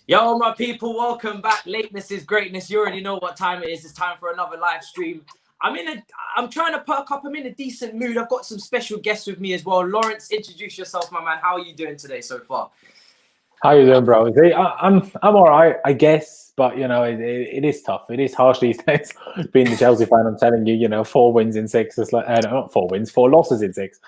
Yo, my people, welcome back. Lateness is greatness. You already know what time it is. It's time for another live stream. I'm trying to perk up. I'm in a decent mood. I've got some special guests with me as well. Lawrence, introduce yourself, my man. How are you doing today so far? How you doing, bro? I'm all right, I guess, but it is tough. It is harsh these days. Being a Chelsea fan, I'm telling you, 4 wins in 6. It's like not 4 wins, 4 losses in 6.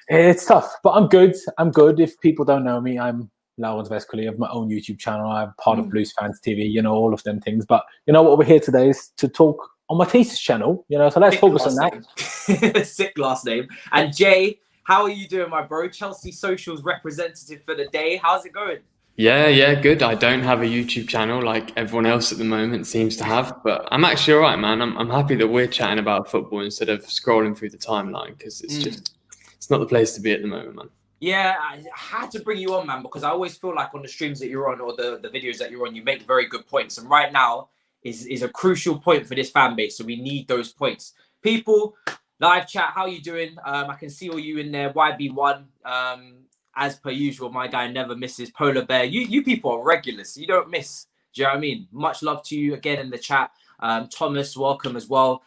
It's tough, but I'm good. I'm good. If people don't know me, I'm Laurenz Vescoli. I have my own YouTube channel. I'm part of Blues Fans TV. All of them things. But what we're here today is to talk on Matiss's channel. So let's focus on that. Sick last name. And Jay, how are you doing, my bro? Chelsea Socials representative for the day. How's it going? Yeah, good. I don't have a YouTube channel like everyone else at the moment seems to have, but I'm actually all right, man. I'm happy that we're chatting about football instead of scrolling through the timeline because it's not the place to be at the moment, man. Yeah, I had to bring you on, man, because I always feel like on the streams that you're on or the videos that you're on, you make very good points. And right now is a crucial point for this fan base. So we need those points. People, live chat, how you doing? I can see all you in there. YB1, as per usual, my guy never misses. Polar Bear, you people are regulars. You don't miss. Do you know what I mean? Much love to you again in the chat. Thomas, welcome as well.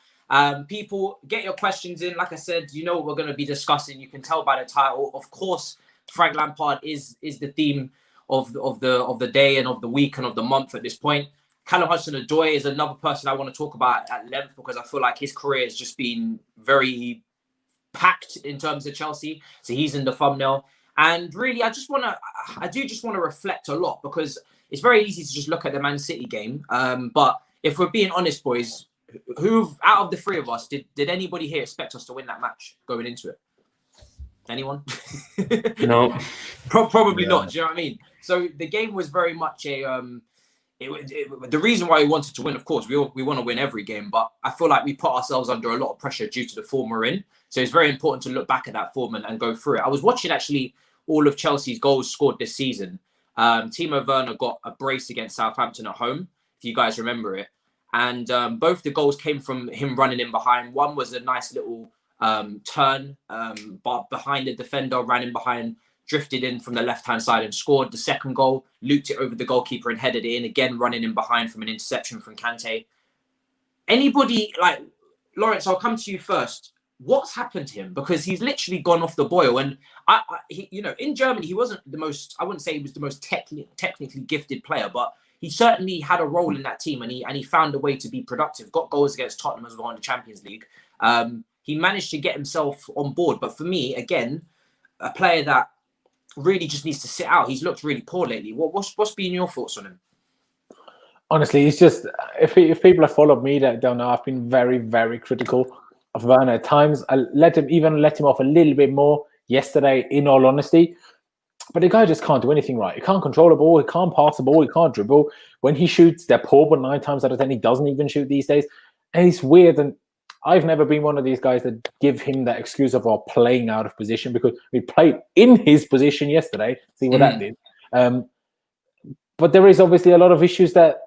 People, get your questions in. Like I said, you know what we're going to be discussing. You can tell by the title. Of course, Frank Lampard is the theme of the day and of the week and of the month at this point. Callum Hudson-Odoi is another person I want to talk about at length because I feel like his career has just been very packed in terms of Chelsea. So he's in the thumbnail. And really, I do just want to reflect a lot because it's very easy to just look at the Man City game. But if we're being honest, boys, who out of the three of us did anybody here expect us to win that match going into it? Anyone? No. Probably not. Do you know what I mean? So the game was very much the reason why we wanted to win, of course, we want to win every game, but I feel like we put ourselves under a lot of pressure due to the form we're in. So it's very important to look back at that form and go through it. I was watching actually all of Chelsea's goals scored this season. Timo Werner got a brace against Southampton at home, if you guys remember it. And both the goals came from him running in behind. One was a nice little turn, but behind the defender, ran in behind, drifted in from the left-hand side and scored. The second goal, looped it over the goalkeeper and headed it in, again running in behind from an interception from Kante. Anybody, like, Lawrence, I'll come to you first. What's happened to him? Because he's literally gone off the boil. And, in Germany, he wasn't the most, I wouldn't say he was the most technically gifted player, but he certainly had a role in that team and he found a way to be productive, got goals against Tottenham as well in the Champions League. He managed to get himself on board. But for me, again, a player that really just needs to sit out. He's looked really poor lately. What's been your thoughts on him? Honestly, it's just, if people have followed me that don't know, I've been very, very critical of Werner at times. I let him off a little bit more yesterday, in all honesty. But the guy just can't do anything right. He can't control the ball. He can't pass the ball. He can't dribble. When he shoots, they're poor, but 9 times out of 10, he doesn't even shoot these days. And it's weird. And I've never been one of these guys that give him that excuse of playing out of position because we played in his position yesterday. See what that did. But there is obviously a lot of issues that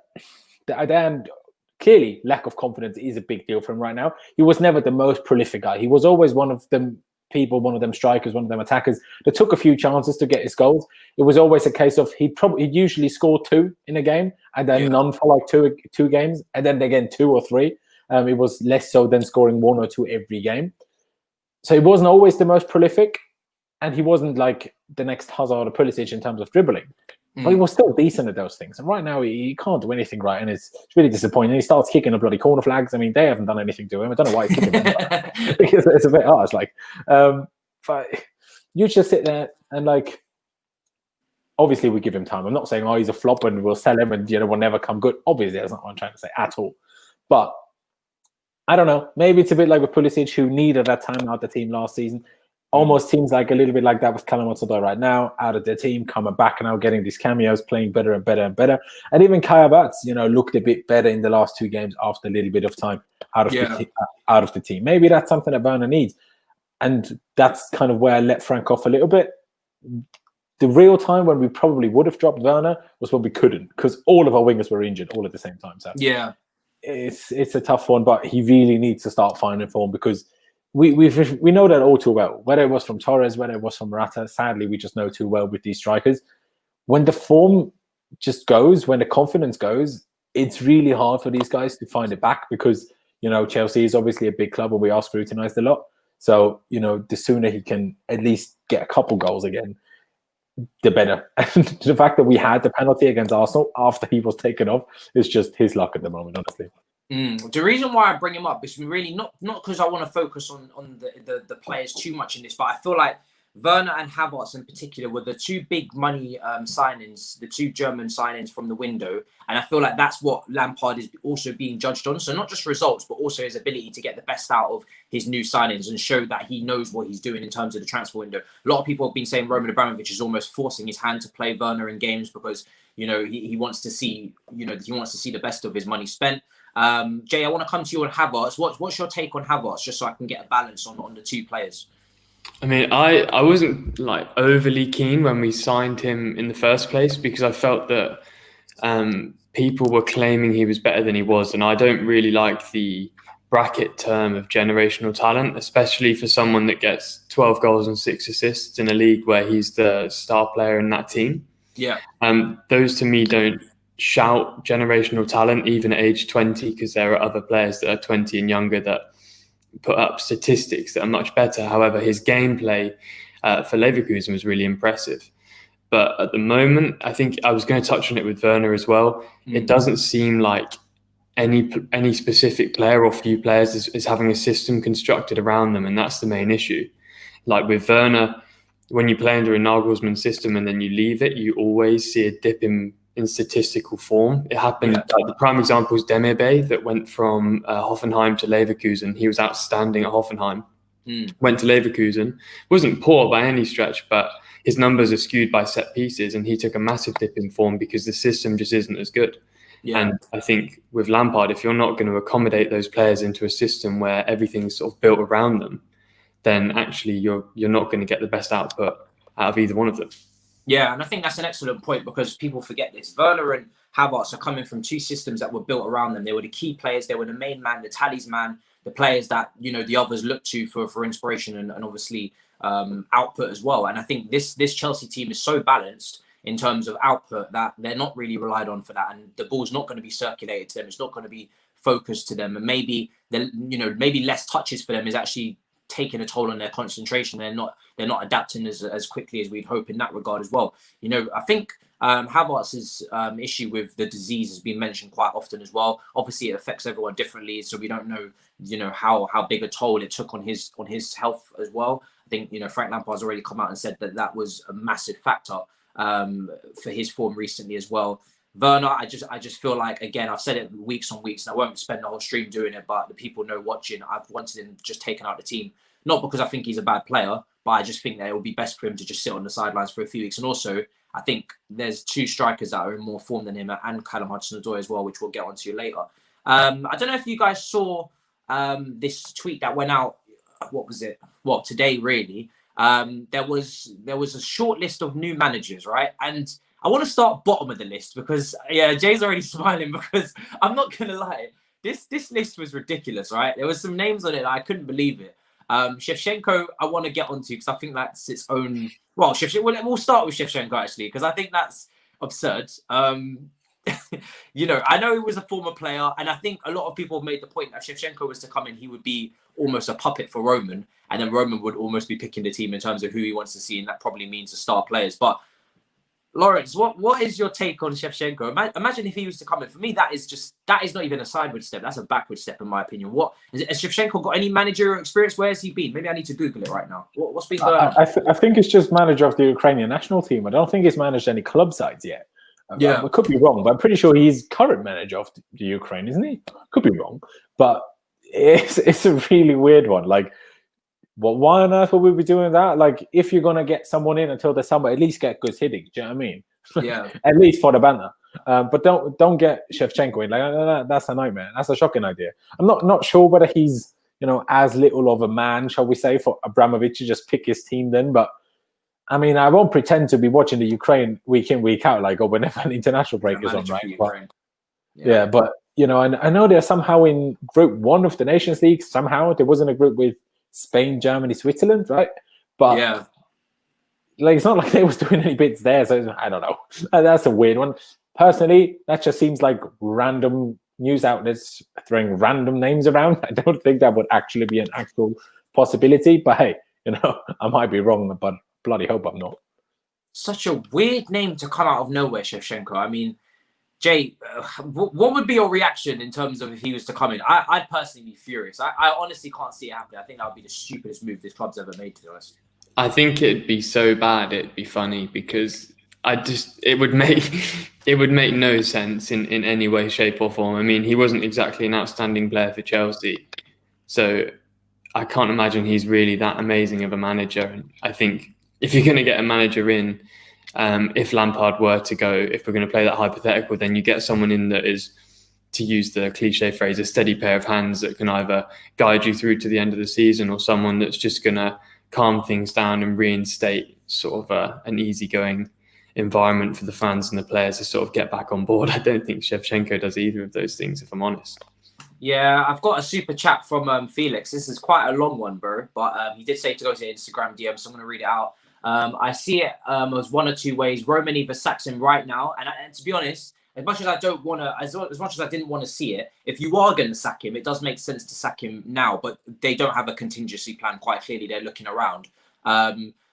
and clearly lack of confidence is a big deal for him right now. He was never the most prolific guy. He was always one of them people, one of them strikers, one of them attackers that took a few chances to get his goals. It was always a case of he'd usually score 2 in a game and then none for like two games and then again 2 or 3. It was less so than scoring 1 or 2 every game. So he wasn't always the most prolific and he wasn't like the next Hazard or Pulisic in terms of dribbling. But he was still decent at those things. And right now, he can't do anything right. And it's really disappointing. He starts kicking the bloody corner flags. I mean, they haven't done anything to him. I don't know why he's kicking them. Because it's a bit harsh. But you just sit there and, obviously we give him time. I'm not saying, he's a flop and we'll sell him and, will never come good. Obviously, that's not what I'm trying to say at all. But I don't know. Maybe it's a bit like with Pulisic, who needed that time out the team last season. Almost seems like a little bit like that with Callum Hudson-Odoi right now, out of the team, coming back and now getting these cameos, playing better and better and better. And even Havertz, looked a bit better in the last 2 games after a little bit of time out of the team. Maybe that's something that Werner needs. And that's kind of where I let Frank off a little bit. The real time when we probably would have dropped Werner was when we couldn't, because all of our wingers were injured all at the same time. So it's a tough one, but he really needs to start finding form because we know that all too well. Whether it was from Torres, whether it was from Morata, sadly we just know too well with these strikers. When the form just goes, when the confidence goes, it's really hard for these guys to find it back because, Chelsea is obviously a big club and we are scrutinised a lot. So, the sooner he can at least get a couple goals again, the better. And the fact that we had the penalty against Arsenal after he was taken off is just his luck at the moment, honestly. The reason why I bring him up is really not because I want to focus on the players too much in this, but I feel like Werner and Havertz in particular were the two big money signings, the two German signings from the window. And I feel like that's what Lampard is also being judged on. So not just results, but also his ability to get the best out of his new signings and show that he knows what he's doing in terms of the transfer window. A lot of people have been saying Roman Abramovich is almost forcing his hand to play Werner in games because, he wants to see, he wants to see the best of his money spent. Jay, I want to come to you on Havertz. What's your take on Havertz, just so I can get a balance on the two players? I mean, I wasn't overly keen when we signed him in the first place because I felt that people were claiming he was better than he was, and I don't really like the bracket term of generational talent, especially for someone that gets 12 goals and 6 assists in a league where he's the star player in that team. Yeah. Those to me don't shout generational talent even at age 20 because there are other players that are 20 and younger that put up statistics that are much better. However, his gameplay for Leverkusen was really impressive. But at the moment, I think I was going to touch on it with Werner as well. It doesn't seem like any specific player or few players is having a system constructed around them, and that's the main issue. Like with Werner, when you play under a Nagelsmann system and then you leave it, you always see a dip in statistical form. It happened. The prime example is Demirbay that went from Hoffenheim to Leverkusen. He was outstanding at Hoffenheim. Went to Leverkusen. Wasn't poor by any stretch, but his numbers are skewed by set pieces, and he took a massive dip in form because the system just isn't as good. Yeah. And I think with Lampard, if you're not going to accommodate those players into a system where everything's sort of built around them, then actually you're not going to get the best output out of either one of them. Yeah, and I think that's an excellent point because people forget this. Werner and Havertz are coming from two systems that were built around them. They were the key players. They were the main man, the talisman, the players that, the others look to for inspiration and obviously output as well. And I think this Chelsea team is so balanced in terms of output that they're not really relied on for that. And the ball's not going to be circulated to them. It's not going to be focused to them. And maybe less touches for them is actually taking a toll on their concentration. They're not adapting as quickly as we'd hope in that regard as well. I think Havertz's issue with the disease has been mentioned quite often as well. Obviously, it affects everyone differently, so we don't know, how big a toll it took on his health as well. I think Frank Lampard's already come out and said that was a massive factor for his form recently as well. Werner, I just feel like, again, I've said it weeks on weeks, and I won't spend the whole stream doing it, but the people know watching, I've wanted him just taken out of the team. Not because I think he's a bad player, but I just think that it would be best for him to just sit on the sidelines for a few weeks. And also, I think there's two strikers that are in more form than him, and Callum Hudson-Odoi as well, which we'll get onto later. I don't know if you guys saw this tweet that went out. What was it? Well, today, really. There was a short list of new managers, right? And I want to start bottom of the list because, Jay's already smiling because I'm not going to lie. This list was ridiculous, right? There was some names on it that I couldn't believe it. Shevchencko, I want to get onto because I think that's its own... Well, we'll start with Shevchencko, actually, because I think that's absurd. I know he was a former player, and I think a lot of people have made the point that if Shevchencko was to come in, he would be almost a puppet for Roman, and then Roman would almost be picking the team in terms of who he wants to see, and that probably means the star players. But Laurenz, what is your take on Shevchencko? Imagine if he was to come in. For me, that is not even a sideward step. That's a backward step, in my opinion. Has Shevchencko got any managerial experience? Where has he been? Maybe I need to Google it right now. What's been going on? I think it's just manager of the Ukrainian national team. I don't think he's managed any club sides yet. I could be wrong, but I'm pretty sure he's current manager of the Ukraine, isn't he? Could be wrong, but it's a really weird one. Like, why on earth would we be doing that? Like, if you're going to get someone in until the summer, at least get good hitting. Do you know what I mean? Yeah. At least for the banner. But don't get Shevchencko in. Like, that's a nightmare. That's a shocking idea. I'm not sure whether he's, as little of a man, shall we say, for Abramovich to just pick his team then. But, I mean, I won't pretend to be watching the Ukraine week in, week out, or whenever an international break is on, right? But, I know they're somehow in Group 1 of the Nations League. Somehow there wasn't a group with Spain, Germany, Switzerland, right? But it's not like they was doing any bits there, so I don't know. That's a weird one. Personally, that just seems like random news outlets throwing random names around. I don't think that would actually be an actual possibility. But hey, I might be wrong, but bloody hope I'm not. Such a weird name to come out of nowhere, Shevchencko. I mean, Jay, what would be your reaction in terms of if he was to come in? I'd personally be furious. I honestly can't see it happening. I think that would be the stupidest move this club's ever made, to be honest. I think it'd be so bad it'd be funny, because it would make no sense in any way, shape or form. I mean, he wasn't exactly an outstanding player for Chelsea, so I can't imagine he's really that amazing of a manager. And I think if you're going to get a manager in, if Lampard were to go, if we're going to play that hypothetical, then you get someone in that is, to use the cliche phrase, a steady pair of hands that can either guide you through to the end of the season, or someone that's just going to calm things down and reinstate sort of an easygoing environment for the fans and the players to sort of get back on board. I don't think Shevchencko does either of those things, if I'm honest. Yeah, I've got a super chat from Felix. This is quite a long one, bro, but he did say to go to Instagram DM, so I'm going to read it out. I see it as one or two ways. Roman either sacks him right now, and to be honest, as much as I don't want to, as much as I didn't want to see it, if you are going to sack him, it does make sense to sack him now. But they don't have a contingency plan. Quite clearly, they're looking around.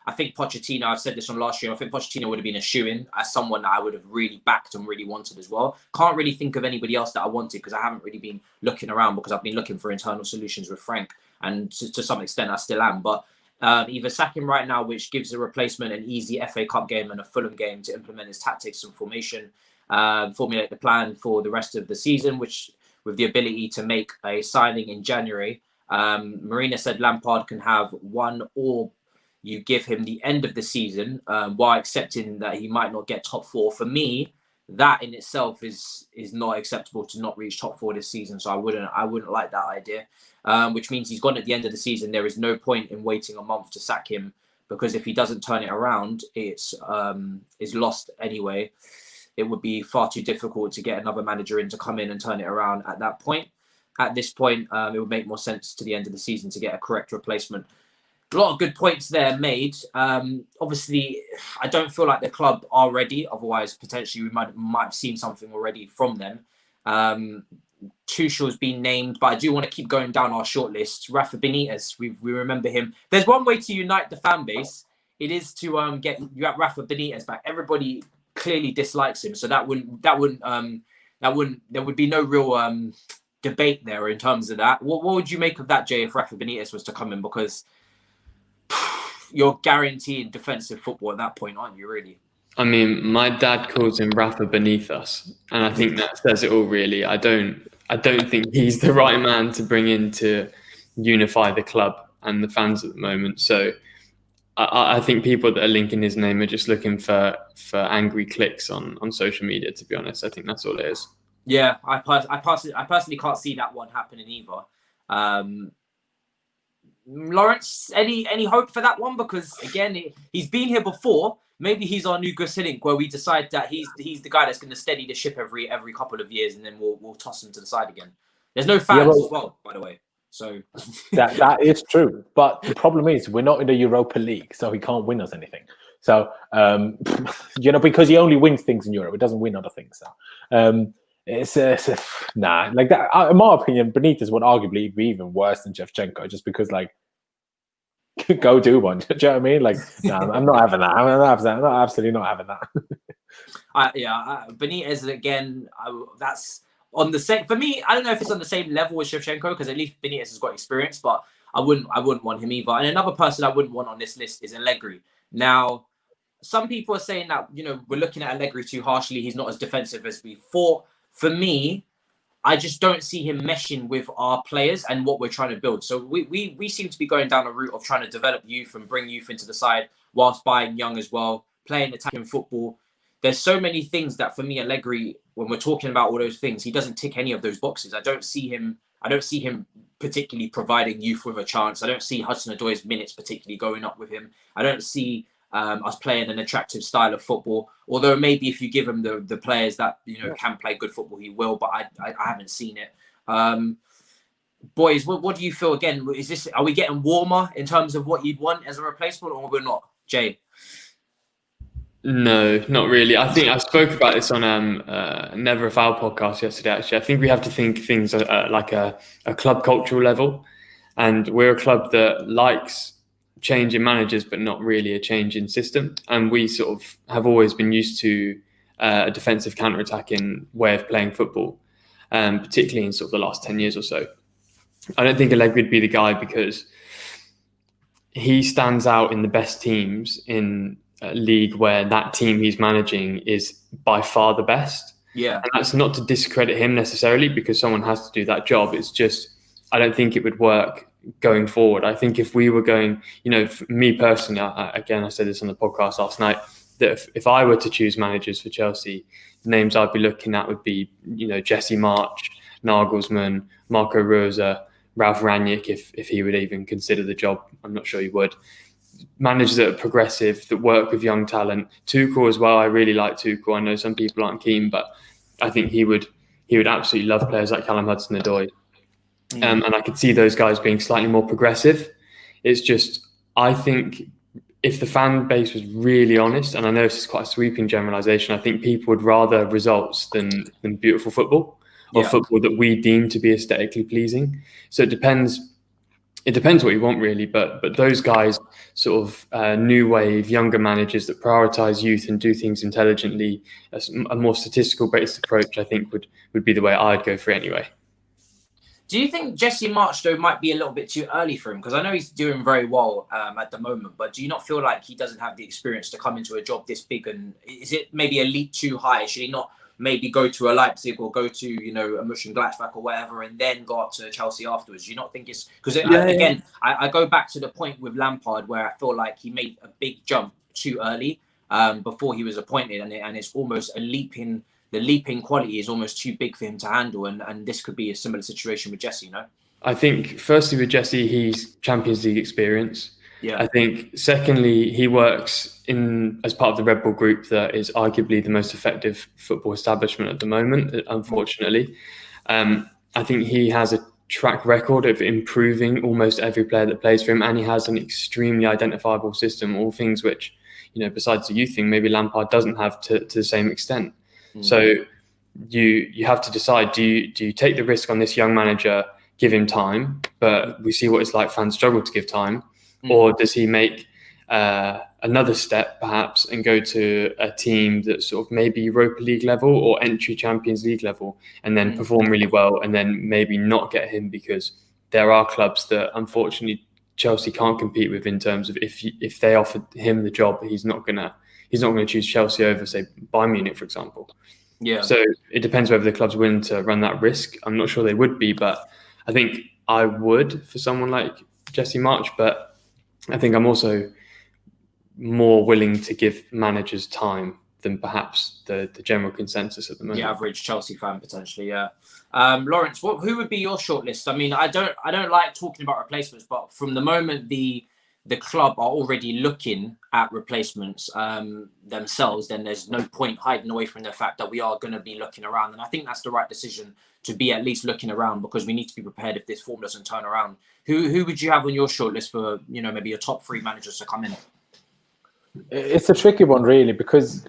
I think Pochettino, I've said this from last year, I think Pochettino would have been a shoo-in as someone that I would have really backed and really wanted as well. Can't really think of anybody else that I wanted, because I haven't really been looking around, because I've been looking for internal solutions with Frank, and to some extent I still am. But either sack him right now, which gives the replacement an easy FA Cup game and a Fulham game to implement his tactics and formation, formulate the plan for the rest of the season, which with the ability to make a signing in January. Marina said Lampard can have one, or you give him the end of the season while accepting that he might not get top four. For me, that in itself is not acceptable, to not reach top four this season. So I wouldn't like that idea, which means he's gone at the end of the season. There is no point in waiting a month to sack him, because if he doesn't turn it around, it's lost anyway. It would be far too difficult to get another manager in to come in and turn it around at that point. At this point, it would make more sense to the end of the season to get a correct replacement. A lot of good points there made. Obviously, I don't feel like the club are ready. Otherwise, potentially we might have seen something already from them. Tuchel's been named, but I do want to keep going down our shortlist. Rafa Benitez, we remember him. There's one way to unite the fan base. It is to get Rafa Benitez back. Everybody clearly dislikes him, so there would be no real debate there in terms of that. What would you make of that, Jay, if Rafa Benitez was to come in? Because you're guaranteed defensive football at that point, aren't you, really? I mean, my dad calls him Rafa beneath us, and I think that says it all, really. I don't think he's the right man to bring in to unify the club and the fans at the moment. So I think people that are linking his name are just looking for angry clicks on social media, to be honest. I think that's all it is. Yeah, I personally can't see that one happening either. Laurenz, any hope for that one? Because again, he's been here before. Maybe he's our new Gusselink, where we decide that he's the guy that's going to steady the ship every couple of years, and then we'll toss him to the side again. There's no fans as well, by the way. So that is true. But the problem is we're not in the Europa League, so he can't win us anything. So because he only wins things in Europe, it doesn't win other things. So nah, like that. In my opinion, Benitez would arguably be even worse than Shevchencko, just because go do one. Do you know what I mean? I'm not having that. I'm absolutely not having that. Benitez again. That's on the same for me. I don't know if it's on the same level as Shevchencko, because at least Benitez has got experience, but I wouldn't want him either. And another person I wouldn't want on this list is Allegri. Now, some people are saying that we're looking at Allegri too harshly. He's not as defensive as we thought. For me, I just don't see him meshing with our players and what we're trying to build. So we seem to be going down a route of trying to develop youth and bring youth into the side whilst buying young as well, playing attacking football. There's so many things that for me, Allegri, when we're talking about all those things, he doesn't tick any of those boxes. I don't see him particularly providing youth with a chance. I don't see Hudson-Odoi's minutes particularly going up with him. I don't see us playing an attractive style of football. Although maybe if you give him the players that can play good football, he will. But I haven't seen it. Boys, what do you feel? Again, are we getting warmer in terms of what you'd want as a replacement, or we're not? Jay. No, not really. I think I spoke about this on Never a Foul podcast yesterday. Actually, I think we have to think things like a club cultural level, and we're a club that likes change in managers, but not really a change in system. And we sort of have always been used to a defensive counter-attacking way of playing football, particularly in sort of the last 10 years or so. I don't think Allegri would be the guy because he stands out in the best teams in a league where that team he's managing is by far the best. Yeah. And that's not to discredit him necessarily, because someone has to do that job. It's just, I don't think it would work going forward. I think if we were going, for me personally, I said this on the podcast last night, that if I were to choose managers for Chelsea, the names I'd be looking at would be, Jesse March, Nagelsmann, Marco Rose, Ralph Rangnick, if he would even consider the job. I'm not sure he would. Managers that are progressive, that work with young talent. Tuchel as well. I really like Tuchel. I know some people aren't keen, but I think he would absolutely love players like Callum Hudson-Odoi. And I could see those guys being slightly more progressive. It's just, I think if the fan base was really honest, and I know this is quite a sweeping generalisation, I think people would rather results than beautiful football, or football that we deem to be aesthetically pleasing. So it depends what you want really, but those guys, sort of new wave, younger managers that prioritise youth and do things intelligently, a more statistical based approach, I think would be the way I'd go for it anyway. Do you think Jesse March, though, might be a little bit too early for him? Because I know he's doing very well at the moment, but do you not feel like he doesn't have the experience to come into a job this big? And is it maybe a leap too high? Should he not maybe go to a Leipzig or go to, a Mönchengladbach or whatever, and then go up to Chelsea afterwards? Do you not think it's... Because, I go back to the point with Lampard where I feel like he made a big jump too early before he was appointed, and it's almost a leaping... The leaping quality is almost too big for him to handle, and this could be a similar situation with Jesse, I think, firstly, with Jesse, he's Champions League experience. Yeah. I think, secondly, he works as part of the Red Bull group that is arguably the most effective football establishment at the moment, unfortunately. I think he has a track record of improving almost every player that plays for him, and he has an extremely identifiable system, all things which, besides the youth thing, maybe Lampard doesn't have to the same extent. So you have to decide, do you take the risk on this young manager, give him time, but we see what it's like, fans struggle to give time, or does he make another step perhaps and go to a team that's sort of maybe Europa League level or entry Champions League level, and then perform really well, and then maybe not get him, because there are clubs that unfortunately Chelsea can't compete with, in terms of if they offered him the job, he's not gonna choose Chelsea over, say, Bayern Munich, for example. Yeah. So it depends whether the club's willing to run that risk. I'm not sure they would be, but I think I would for someone like Jesse March. But I think I'm also more willing to give managers time than perhaps the general consensus at the moment. The average Chelsea fan, potentially, yeah. Laurence, who would be your shortlist? I mean, I don't like talking about replacements, but from the moment the club are already looking at replacements themselves, then there's no point hiding away from the fact that we are going to be looking around. And I think that's the right decision, to be at least looking around, because we need to be prepared if this form doesn't turn around. Who would you have on your shortlist for, maybe your top 3 managers to come in? It's a tricky one, really, because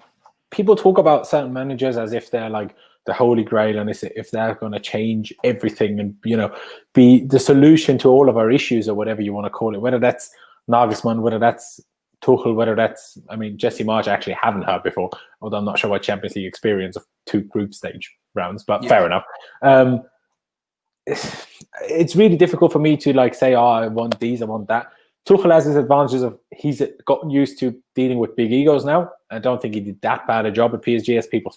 people talk about certain managers as if they're like the holy grail, and if they're going to change everything and, be the solution to all of our issues, or whatever you want to call it, whether that's Nagelsmann, whether that's Tuchel, whether that's, Jesse March I actually haven't heard before, although I'm not sure what Champions League experience of 2 group stage rounds, but fair enough. It's really difficult for me to say, I want these, I want that. Tuchel has his advantages of he's gotten used to dealing with big egos now. I don't think he did that bad a job at PSG as people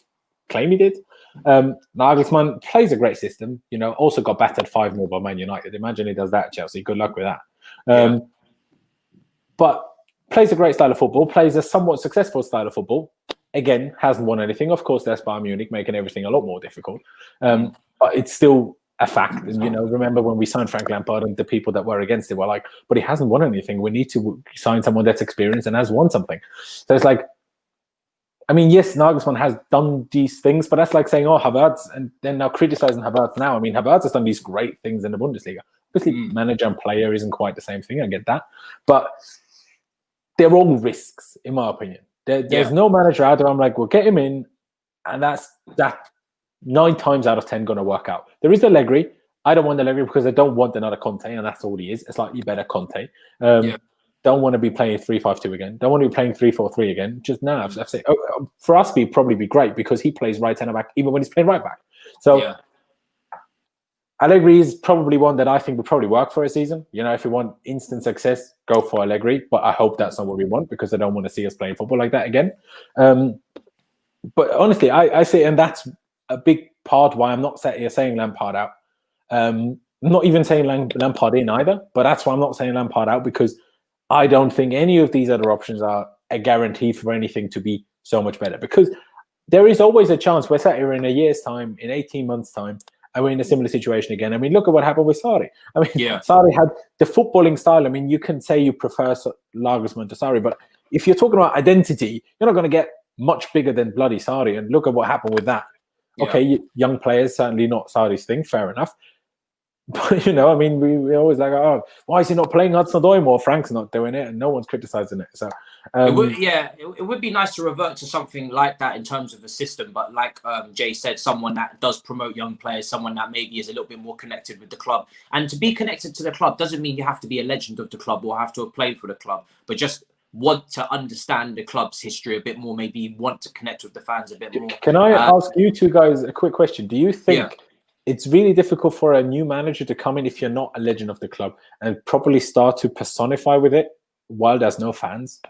claim he did. Nagelsmann plays a great system, also got battered 5-0 by Man United. Imagine he does that at Chelsea. Good luck with that. But plays a great style of football, plays a somewhat successful style of football. Again, hasn't won anything. Of course, that's Bayern Munich, making everything a lot more difficult. But it's still a fact. And, remember when we signed Frank Lampard, and the people that were against it were like, but he hasn't won anything. We need to sign someone that's experienced and has won something. So it's like, yes, Nagelsmann has done these things, but that's like saying, Havertz, and then now criticizing Havertz now. Havertz has done these great things in the Bundesliga. Obviously, manager and player isn't quite the same thing. I get that. But they're all risks, in my opinion. There's no manager out there. I'm like, we'll get him in, and that 9 times out of 10 going to work out. There is Allegri. I don't want Allegri because I don't want another Conte, and that's all he is. A slightly better Conte. Don't want to be playing 3-5-2 again. Don't want to be playing 3-4-3 again. Just now, I've said, for us, it'd probably be great because he plays right centre back even when he's playing right back. So Allegri is probably one that I think would probably work for a season. You know, if you want instant success, go for Allegri. But I hope that's not what we want because I don't want to see us playing football like that again. But honestly, I say, and that's a big part why I'm not sat here saying Lampard out. Not even saying Lampard in either, but that's why I'm not saying Lampard out because I don't think any of these other options are a guarantee for anything to be so much better. Because there is always a chance we're sat here in a year's time, in 18 months' time, and we're in a similar situation again. I mean, look at what happened with Sarri. I mean, Sarri had the footballing style. I mean, you can say you prefer Nagelsmann to Sarri, but if you're talking about identity, you're not going to get much bigger than bloody Sarri. And look at what happened with that. Yeah. Okay, young players, certainly not Sarri's thing, fair enough. But, you know, I mean, we always like, oh, why is he not playing Hudson-Odoi more? Frank's not doing it, and no one's criticising it. So, it would be nice to revert to something like that in terms of a system. But like Jay said, someone that does promote young players, someone that maybe is a little bit more connected with the club. And to be connected to the club doesn't mean you have to be a legend of the club or have to have played for the club, but just want to understand the club's history a bit more, maybe want to connect with the fans a bit more. Can I ask you two guys a quick question? Do you think it's really difficult for a new manager to come in if you're not a legend of the club and properly start to personify with it while there's no fans?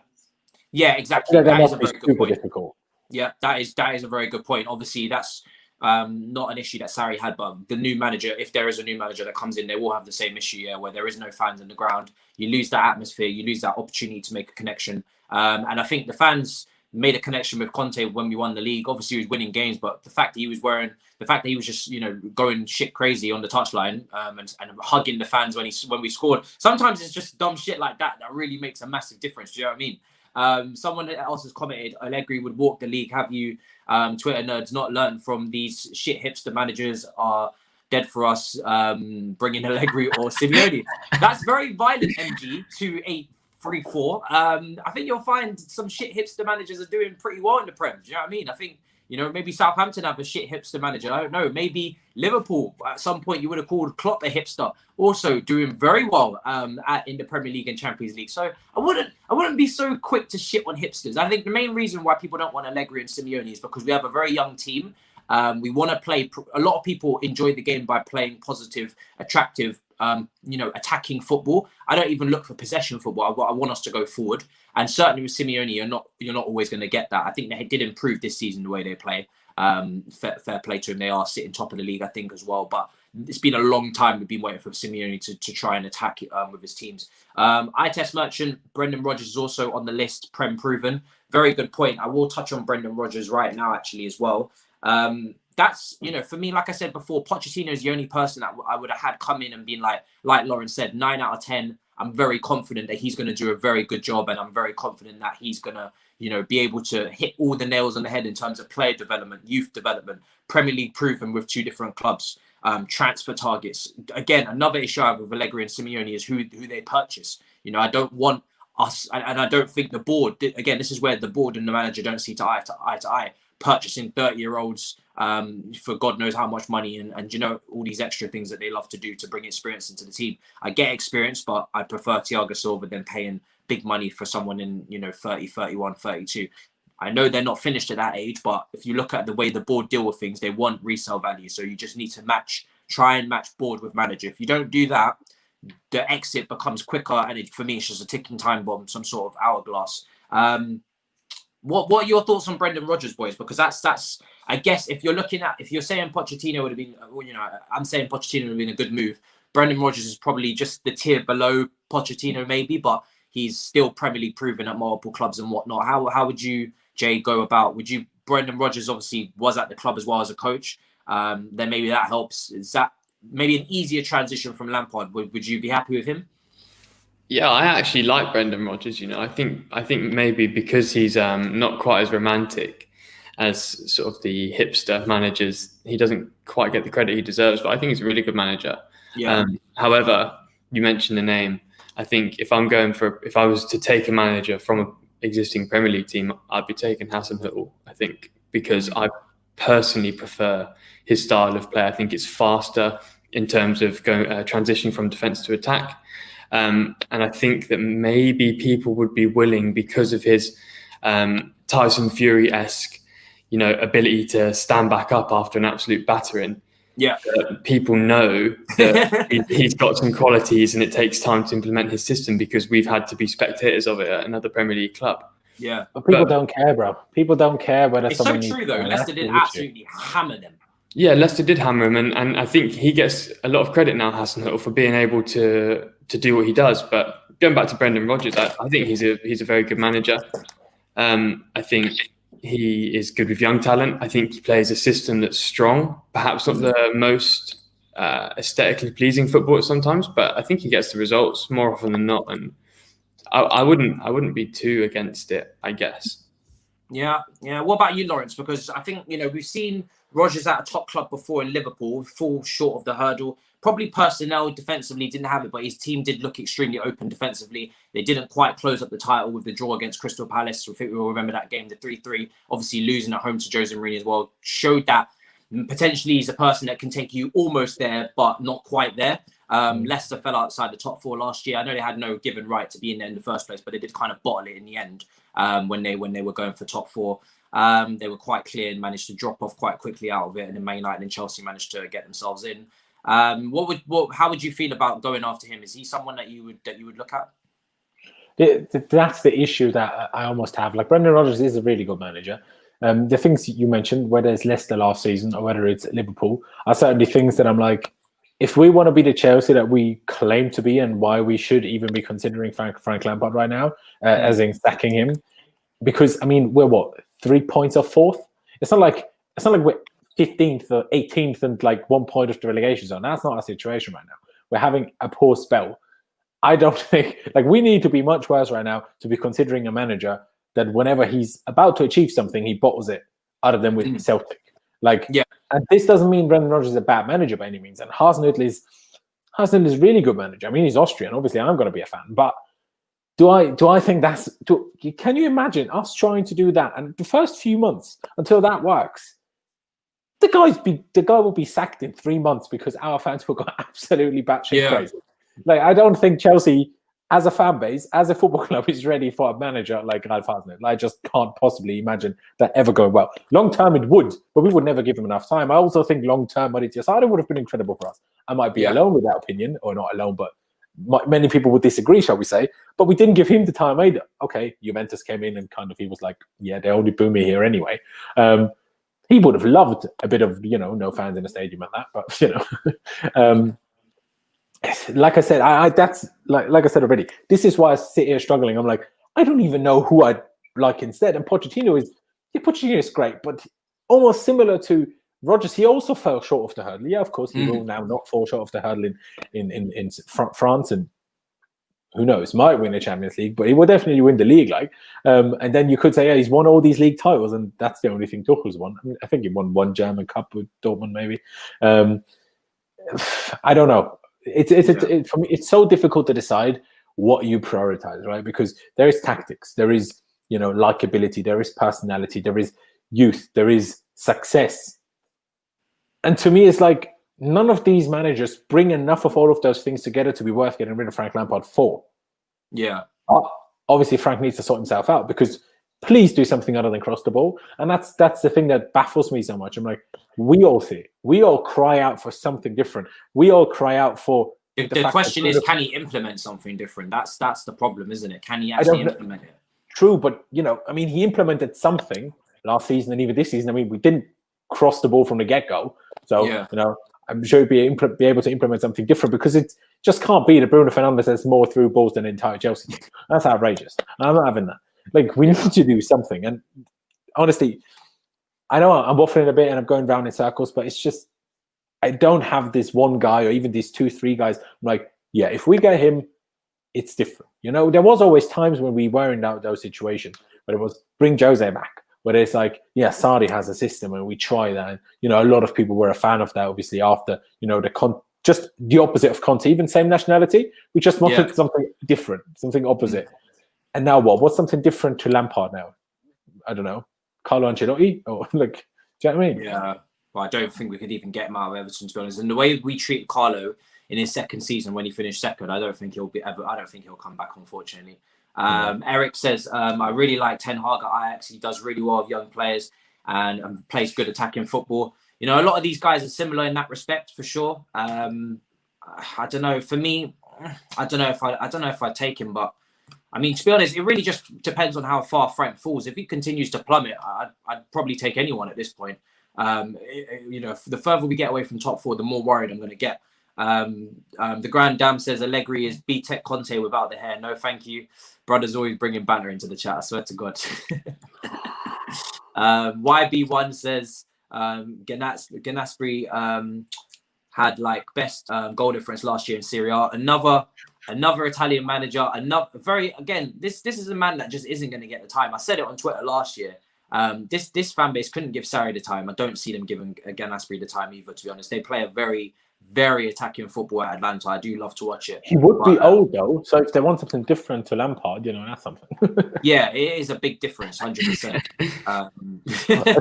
Yeah, exactly. That is a very good point. Difficult. Yeah, that is a very good point. Obviously, that's not an issue that Sarri had, but the new manager, if there is a new manager that comes in, they will have the same issue, where there is no fans in the ground. You lose that atmosphere, you lose that opportunity to make a connection. And I think the fans made a connection with Conte when we won the league. Obviously, he was winning games, but the fact that he was just, you know, going shit crazy on the touchline and hugging the fans when we scored. Sometimes it's just dumb shit like that really makes a massive difference. Do you know what I mean? Someone else has commented, Allegri would walk the league. Have you, Twitter nerds, not learned from these shit hipster managers are dead for us, bringing Allegri or Simeone? That's very violent, MG, 2834. I think you'll find some shit hipster managers are doing pretty well in the Prem. Do you know what I mean? I think, you know, maybe Southampton have a shit hipster manager. I don't know. Maybe Liverpool, at some point, you would have called Klopp a hipster. Also doing very well in the Premier League and Champions League. So I wouldn't be so quick to shit on hipsters. I think the main reason why people don't want Allegri and Simeone is because we have a very young team. We want to play. A lot of people enjoy the game by playing positive, attractive, attacking football. I don't even look for possession football. I want us to go forward. And certainly with Simeone, you're not always going to get that. I think they did improve this season the way they play. Fair play to them. They are sitting top of the league, I think, as well. But it's been a long time we've been waiting for Simeone to try and attack with his teams. Eye test merchant, Brendan Rodgers is also on the list, Prem proven. Very good point. I will touch on Brendan Rodgers right now, actually, as well. That's, for me, like I said before, Pochettino is the only person that I would have had come in and been like Lauren said, 9 out of 10. I'm very confident that he's going to do a very good job, and I'm very confident that he's going to, be able to hit all the nails on the head in terms of player development, youth development, Premier League proven with 2 different clubs, transfer targets. Again, another issue I have with Allegri and Simeone is who they purchase. I don't want us, and I don't think the board, again, this is where the board and the manager don't see eye to eye, purchasing 30-year-olds for God knows how much money and all these extra things that they love to do to bring experience into the team. I get experience, but I prefer Thiago Silva than paying big money for someone in 30, 31, 32. I know they're not finished at that age, but if you look at the way the board deal with things, they want resale value. So you just need to try and match board with manager. If you don't do that, the exit becomes quicker, and for me, it's just a ticking time bomb, some sort of hourglass. What are your thoughts on Brendan Rodgers, boys? Because that's I guess if you're saying Pochettino would have been, I'm saying Pochettino would have been a good move. Brendan Rodgers is probably just the tier below Pochettino, maybe, but he's still Premier League proven at multiple clubs and whatnot. How would you, Jay, go about? Brendan Rodgers obviously was at the club as well as a coach. Then maybe that helps. Is that maybe an easier transition from Lampard? Would you be happy with him? Yeah, I actually like Brendan Rodgers. I think maybe because he's not quite as romantic as sort of the hipster managers, he doesn't quite get the credit he deserves. But I think he's a really good manager. Yeah. However, you mentioned the name. I think if I was to take a manager from existing Premier League team, I'd be taking Hasenhüttl, I think, because I personally prefer his style of play. I think it's faster in terms of transitioning from defence to attack. And I think that maybe people would be willing, because of his Tyson Fury-esque, ability to stand back up after an absolute battering. Yeah, people know that he's got some qualities, and it takes time to implement his system because we've had to be spectators of it at another Premier League club. Yeah, but people don't care, bro. People don't care whether it's someone. It's so true, though. Leicester did absolutely hammer them. Yeah, Leicester did hammer him, and I think he gets a lot of credit now, Hasenhüttl, for being able to do what he does. But going back to Brendan Rodgers, I think he's a very good manager. I think he is good with young talent. I think he plays a system that's strong, perhaps not the most aesthetically pleasing football sometimes, but I think he gets the results more often than not. And I wouldn't be too against it, I guess. Yeah. What about you, Laurence? Because I think, we've seen Rodgers at a top club before in Liverpool, fall short of the hurdle. Probably personnel defensively didn't have it, but his team did look extremely open defensively. They didn't quite close up the title with the draw against Crystal Palace. I think we all remember that game, the 3-3. Obviously losing at home to Jose Mourinho as well showed that potentially he's a person that can take you almost there, but not quite there. Leicester fell outside the top 4 last year. I know they had no given right to be in there in the first place, but they did kind of bottle it in the end when they were going for top 4. They were quite clear and managed to drop off quite quickly out of it, and then Man United and Chelsea managed to get themselves in. How would you feel about going after him? Is he someone that you would look at? That's the issue that I almost have. Like, Brendan Rodgers is a really good manager. The things you mentioned, whether it's Leicester last season or whether it's Liverpool, are certainly things that I'm like, if we want to be the Chelsea that we claim to be, and why we should even be considering Frank Lampard right now, as in sacking him, because we're 3 points off 4th. It's not like we're 15th or 18th and like 1 point of the relegation zone. That's not our situation right now. We're having a poor spell. I don't think we need to be much worse right now to be considering a manager that whenever he's about to achieve something, he bottles it, other than with Celtic. And this doesn't mean Brendan Rodgers is a bad manager by any means. And Hasenhüttl is a really good manager. He's Austrian. Obviously, I'm going to be a fan. But do I think can you imagine us trying to do that? And the first few months until that works, the guy will be sacked in 3 months because our fans will go absolutely batshit crazy. I don't think Chelsea, as a fan base, as a football club, is ready for a manager like Ralf Hasenhüttl. I just can't possibly imagine that ever going well. Long term, it would, but we would never give him enough time. I also think long term, Mauricio Sarri would have been incredible for us. I might be alone with that opinion, or not alone, but many people would disagree, shall we say. But we didn't give him the time either. Okay, Juventus came in and he was like, yeah, they only boo me here anyway. He would have loved a bit of, no fans in the stadium and that, but, like I said, that's like I said already, this is why I sit here struggling. I'm like, I don't even know who I'd like instead. And Pochettino is great, but almost similar to Rodgers, he also fell short of the hurdle. Yeah, of course, he will now not fall short of the hurdle in France, and who knows, might win the Champions League, but he will definitely win the league. And then you could say, yeah, he's won all these league titles, and that's the only thing Tuchel's won. I think he won 1 German Cup with Dortmund, maybe. I don't know. For me, it's so difficult to decide what you prioritize, right? Because there is tactics, there is likability, there is personality, there is youth, there is success, and to me, it's like none of these managers bring enough of all of those things together to be worth getting rid of Frank Lampard for. Yeah, obviously Frank needs to sort himself out, because please do something other than cross the ball. And that's the thing that baffles me so much. I'm like, we all see it. We all cry out for something different. We all cry out for the question is, can he implement something different? That's the problem, isn't it? Can he actually implement it? True, but he implemented something last season and even this season. We didn't cross the ball from the get-go. So I'm sure he'd be able to implement something different, because it just can't be that Bruno Fernandes has more through balls than the entire Chelsea team. That's outrageous. I'm not having that. We need to do something. And honestly, I know I'm waffling a bit and I'm going round in circles, but it's just, I don't have this one guy or even these 2-3 guys. I'm like, yeah, if we get him, it's different. There was always times when we were in those situations, but it was bring Jose back, where it's like, yeah, Sarri has a system and we try that. And, a lot of people were a fan of that, obviously, after, just the opposite of Conte, even same nationality. We just wanted something different, something opposite. And now what? What's something different to Lampard now? I don't know. Carlo Ancelotti? Or like, do you know what I mean? Yeah. Well, I don't think we could even get him out of Everton, to be honest. And the way we treated Carlo in his second season when he finished second, I don't think he'll come back, unfortunately. Eric says, I really like Ten Hag at Ajax. He does really well with young players and plays good attacking football. You know, a lot of these guys are similar in that respect, for sure. I don't know. For me, I don't know if I take him, but I mean, to be honest, it really just depends on how far Frank falls. If he continues to plummet, I'd probably take anyone at this point. You know, the further we get away from top four, the more worried I'm going to get. The Grand Dam says Allegri is B-Tech Conte without the hair. No, thank you. Brother's always bringing banter into the chat. I swear to God. YB1 says Ganaspery had like best goal difference last year in Serie A. Another Italian manager. This is a man that just isn't going to get the time. I said it on Twitter last year. This fan base couldn't give Sarri the time. I don't see them giving Ganaspery the time either, to be honest. They play a very, very attacking football at Atlanta. I do love to watch it. He would be old though, so if they want something different to Lampard, you know, that's something. Yeah, it is a big difference, 100%. I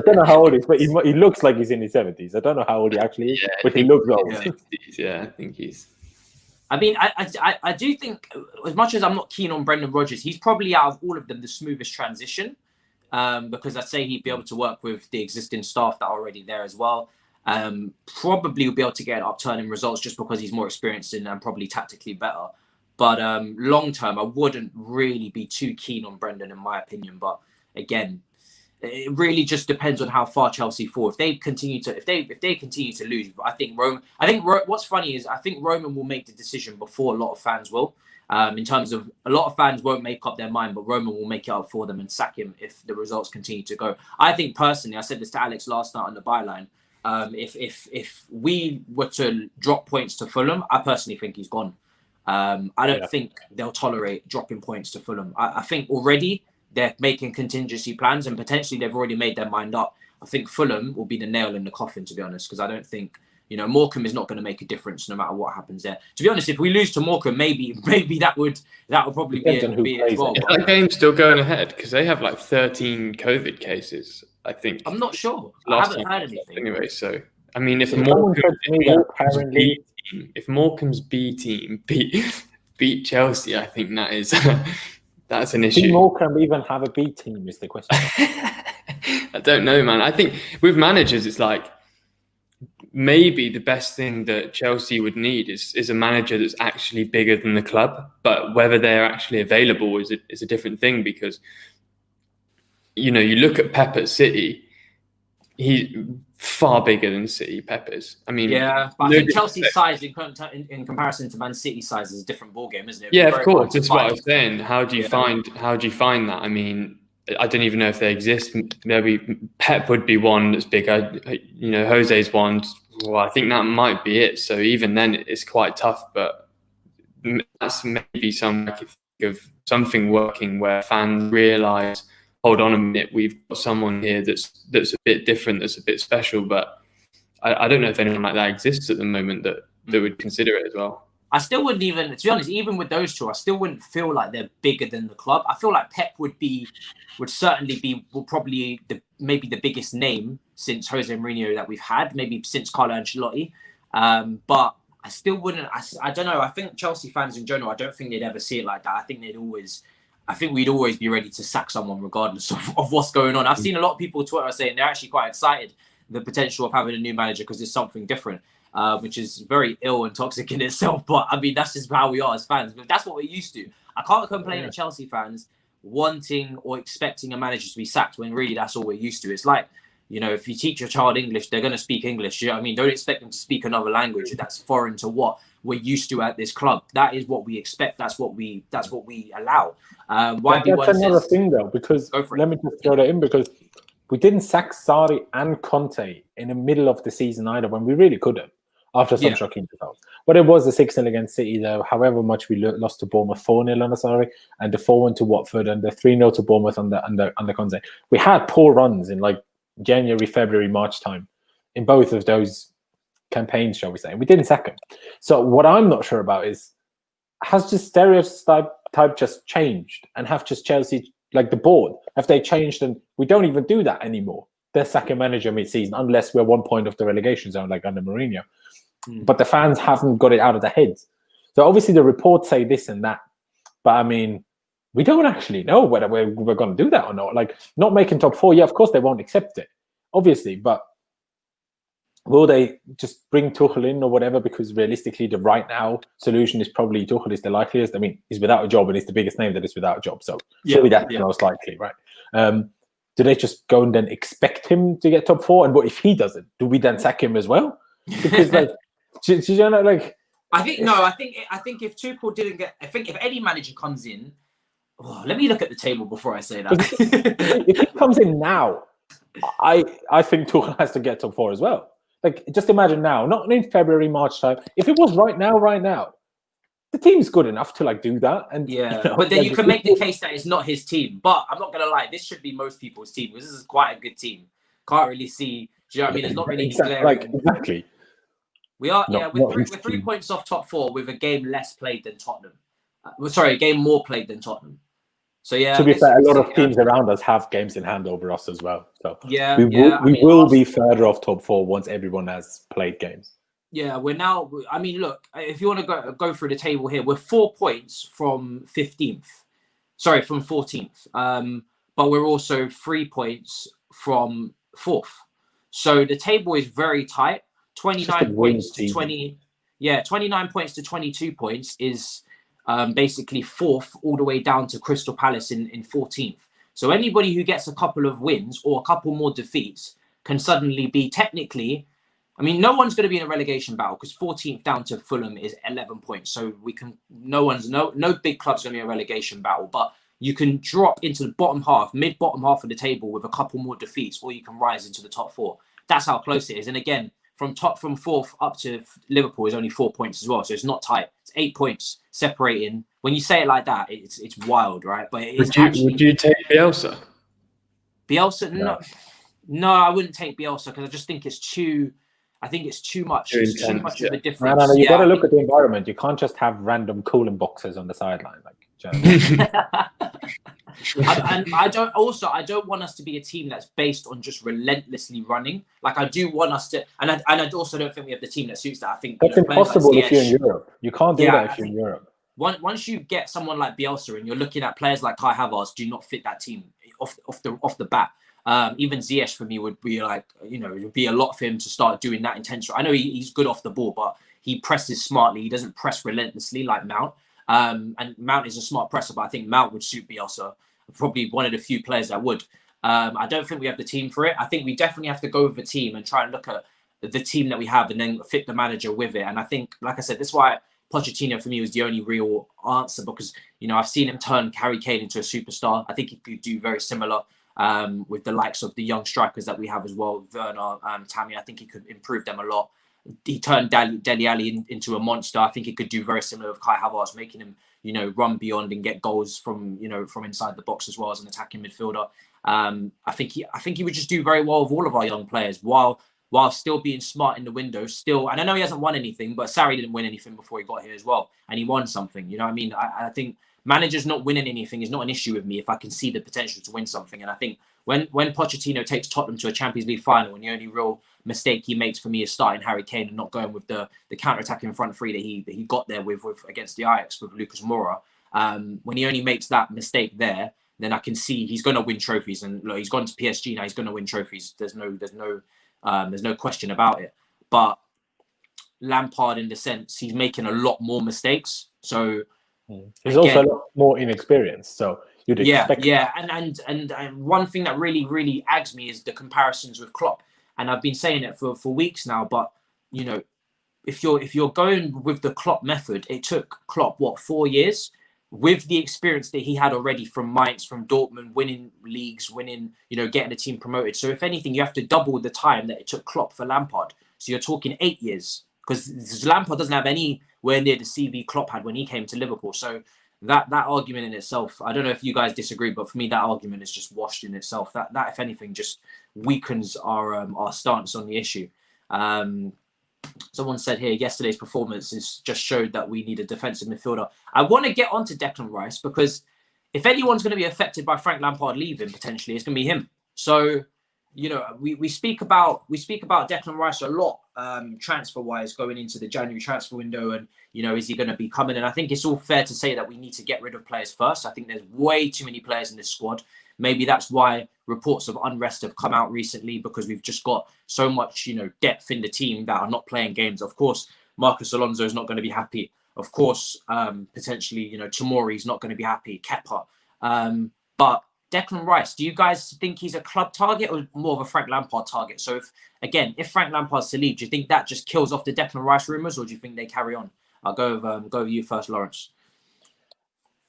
don't know how old he is, but he looks like he's in his 70s. I don't know how old he actually is, but he looks old. Yeah, I think he's... I mean, I do think, as much as I'm not keen on Brendan Rodgers, he's probably out of all of them the smoothest transition, because I'd say he'd be able to work with the existing staff that are already there as well. Probably will be able to get upturning results just because he's more experienced and probably tactically better. But long term, I wouldn't really be too keen on Brendan, in my opinion. But again, it really just depends on how far Chelsea fall. If they continue to lose, I think what's funny is I think Roman will make the decision before a lot of fans will. In terms of a lot of fans won't make up their mind, but Roman will make it up for them and sack him if the results continue to go. I think personally, I said this to Alex last night on the byline. If we were to drop points to Fulham, I personally think he's gone. I don't think they'll tolerate dropping points to Fulham. I think already they're making contingency plans and potentially they've already made their mind up. I think Fulham will be the nail in the coffin, to be honest, because I don't think, you know, Morecambe is not going to make a difference no matter what happens there. To be honest, if we lose to Morecambe, maybe that would probably be it as well. Is that game still going ahead? Because they have like 13 COVID cases, I think. I'm not sure. I haven't heard anything. Anyway, so I mean, if Morecambe's B team beat Chelsea, I think that is that's an issue. Do Morecambe even have a B team? Is the question. I don't know, man. I think with managers, it's like maybe the best thing that Chelsea would need is a manager that's actually bigger than the club. But whether they're actually available is a different thing, because you know, you look at Pep at City, he's far bigger than City. Pep is. I mean, yeah, but I think Chelsea's size in comparison to Man City's size is a different ballgame, isn't it? Yeah, of course. That's what I was saying. How do you find that? I mean, I don't even know if they exist. Maybe Pep would be one that's bigger. You know, Jose's one. Well, I think that might be it. So even then, it's quite tough. But that's maybe of something working where fans realise, hold on a minute, we've got someone here that's a bit different, that's a bit special. But I don't know if anyone like that exists at the moment that would consider it as well. I still wouldn't even, to be honest, even with those two, I still wouldn't feel like they're bigger than the club. I feel like Pep would probably maybe the biggest name since Jose Mourinho that we've had, maybe since Carlo Ancelotti. But I still wouldn't, I don't know. I think Chelsea fans in general, I don't think they'd ever see it like that. I think we'd always be ready to sack someone regardless of what's going on. I've seen a lot of people on Twitter saying they're actually quite excited the potential of having a new manager because it's something different, which is very ill and toxic in itself. But I mean, that's just how we are as fans. But that's what we're used to. I can't complain at Chelsea fans wanting or expecting a manager to be sacked when really that's all we're used to. It's like, you know, if you teach your child English, they're going to speak English. You know what I mean? Don't expect them to speak another language that's foreign to what we're used to at this club. That is what we expect. That's what we allow. That's another thing though, because let me just throw that in, because we didn't sack Sarri and Conte in the middle of the season either, when we really could have, after some shocking results. But it was the 6-0 against City though, however much we lost to Bournemouth 4-0 on the Sarri, and the 4-1 to Watford, and the 3-0 to Bournemouth on the Conte. We had poor runs in like January, February, March time in both of those campaigns, shall we say. We didn't sack him. So what I'm not sure about is, has just stereotype type just changed, and have just Chelsea, like the board, have they changed, and we don't even do that anymore. They're sacking manager mid-season unless we're 1 point off the relegation zone, like under Mourinho. But the fans haven't got it out of their heads. So obviously the reports say this and that, but I mean, we don't actually know whether we're going to do that or not. Like, not making top 4, yeah, of course they won't accept it, obviously, but will they just bring Tuchel in or whatever? Because realistically, the right now solution is probably Tuchel is the likeliest. I mean, he's without a job and he's the biggest name that is without a job. So surely that's most likely, right? Do they just go and then expect him to get top 4? And what if he doesn't? Do we then sack him as well? Because like, do you know, like, I think if Tuchel didn't get, I think if any manager comes in, let me look at the table before I say that. If he comes in now, I think Tuchel has to get top 4 as well. Like, just imagine now, not in February, March time. If it was right now, the team's good enough to like do that. And but then you can make the case that it's not his team. But I'm not gonna lie, this should be most people's team because this is quite a good team. Can't really see. Do you know what I mean? There's not really exactly. We are we're 3 points off top 4 with a game less played than Tottenham. A game more played than Tottenham. So yeah, to be fair, a lot of teams around us have games in hand over us as well. So we will be further off top 4 once everyone has played games. Yeah, we're now. I mean, look, if you want to go through the table here, we're 4 points from 15th. Sorry, from 14th. But we're also 3 points from 4th. So the table is very tight. 29 points to 20. Yeah, 29 points to 22 points is basically 4th all the way down to Crystal Palace in 14th. So anybody who gets a couple of wins or a couple more defeats can suddenly be technically, I mean, no one's going to be in a relegation battle because 14th down to Fulham is 11 points. So no big club's going to be in a relegation battle, but you can drop into the mid-bottom half of the table with a couple more defeats, or you can rise into the top 4. That's how close it is. And again, from 4th up to Liverpool is only 4 points as well. So it's not tight. It's 8 points separating. When you say it like that, it's wild, right? But it would you take Bielsa? Bielsa? No, I wouldn't take Bielsa because I just think it's too much. It's too much of a difference. No, you got to look at the environment. You can't just have random cooling boxes on the sideline. Like, and I don't want us to be a team that's based on just relentlessly running. Like, I do want us to, and I also don't think we have the team that suits that. I think that's impossible if you're in Europe. You can't do that if you're in Europe. Once you get someone like Bielsa and you're looking at players like Kai Havertz, do not fit that team off the bat. Even Ziyech for me would be like, it would be a lot for him to start doing that intense. I know he's good off the ball, but he presses smartly. He doesn't press relentlessly like Mount. And Mount is a smart presser, but I think Mount would suit Bielsa. Probably one of the few players that would. I don't think we have the team for it. I think we definitely have to go with the team and try and look at the team that we have and then fit the manager with it. And I think, like I said, that's why Pochettino for me was the only real answer because, I've seen him turn Harry Kane into a superstar. I think he could do very similar with the likes of the young strikers that we have as well. Werner, Tammy, I think he could improve them a lot. He turned Dele Alli into a monster. I think he could do very similar with Kai Havertz, making him, run beyond and get goals from inside the box as well as an attacking midfielder. I think he would just do very well with all of our young players while still being smart in the window. And I know he hasn't won anything, but Sarri didn't win anything before he got here as well, and he won something. You know what I mean? I think managers not winning anything is not an issue with me if I can see the potential to win something. And I think when Pochettino takes Tottenham to a Champions League final, and the only real mistake he makes for me is starting Harry Kane and not going with the counter-attacking front three that he got there with against the Ajax with Lucas Moura. When he only makes that mistake there, then I can see he's going to win trophies. And look, he's gone to PSG now. He's going to win trophies. There's no question about it. But Lampard, in the sense, he's making a lot more mistakes. So he's also a lot more inexperienced. So you'd expect. Yeah. And one thing that really, really aggs me is the comparisons with Klopp. And I've been saying it for weeks now. But if you're going with the Klopp method, it took Klopp 4 years. With the experience that he had already from Mainz, from Dortmund, winning leagues, getting the team promoted. So if anything, you have to double the time that it took Klopp for Lampard. So you're talking 8 years, because Lampard doesn't have anywhere near the CV Klopp had when he came to Liverpool. So that argument in itself, I don't know if you guys disagree, but for me, that argument is just washed in itself. That if anything, just weakens our stance on the issue. Someone said here, yesterday's performance just showed that we need a defensive midfielder. I want to get onto Declan Rice because if anyone's going to be affected by Frank Lampard leaving, potentially, it's going to be him. So, you know, we speak about Declan Rice a lot, transfer-wise, going into the January transfer window, and you know, is he going to be coming? And I think it's all fair to say that we need to get rid of players first. I think there's way too many players in this squad. Maybe that's why reports of unrest have come out recently, because we've just got so much, you know, depth in the team that are not playing games. Of course, Marcus Alonso is not going to be happy. Of course, potentially, you know, Tomori's not going to be happy. Kepa, but Declan Rice, do you guys think he's a club target or more of a Frank Lampard target? So if Frank Lampard's to leave, do you think that just kills off the Declan Rice rumours, or do you think they carry on? I'll go with you first, Laurence.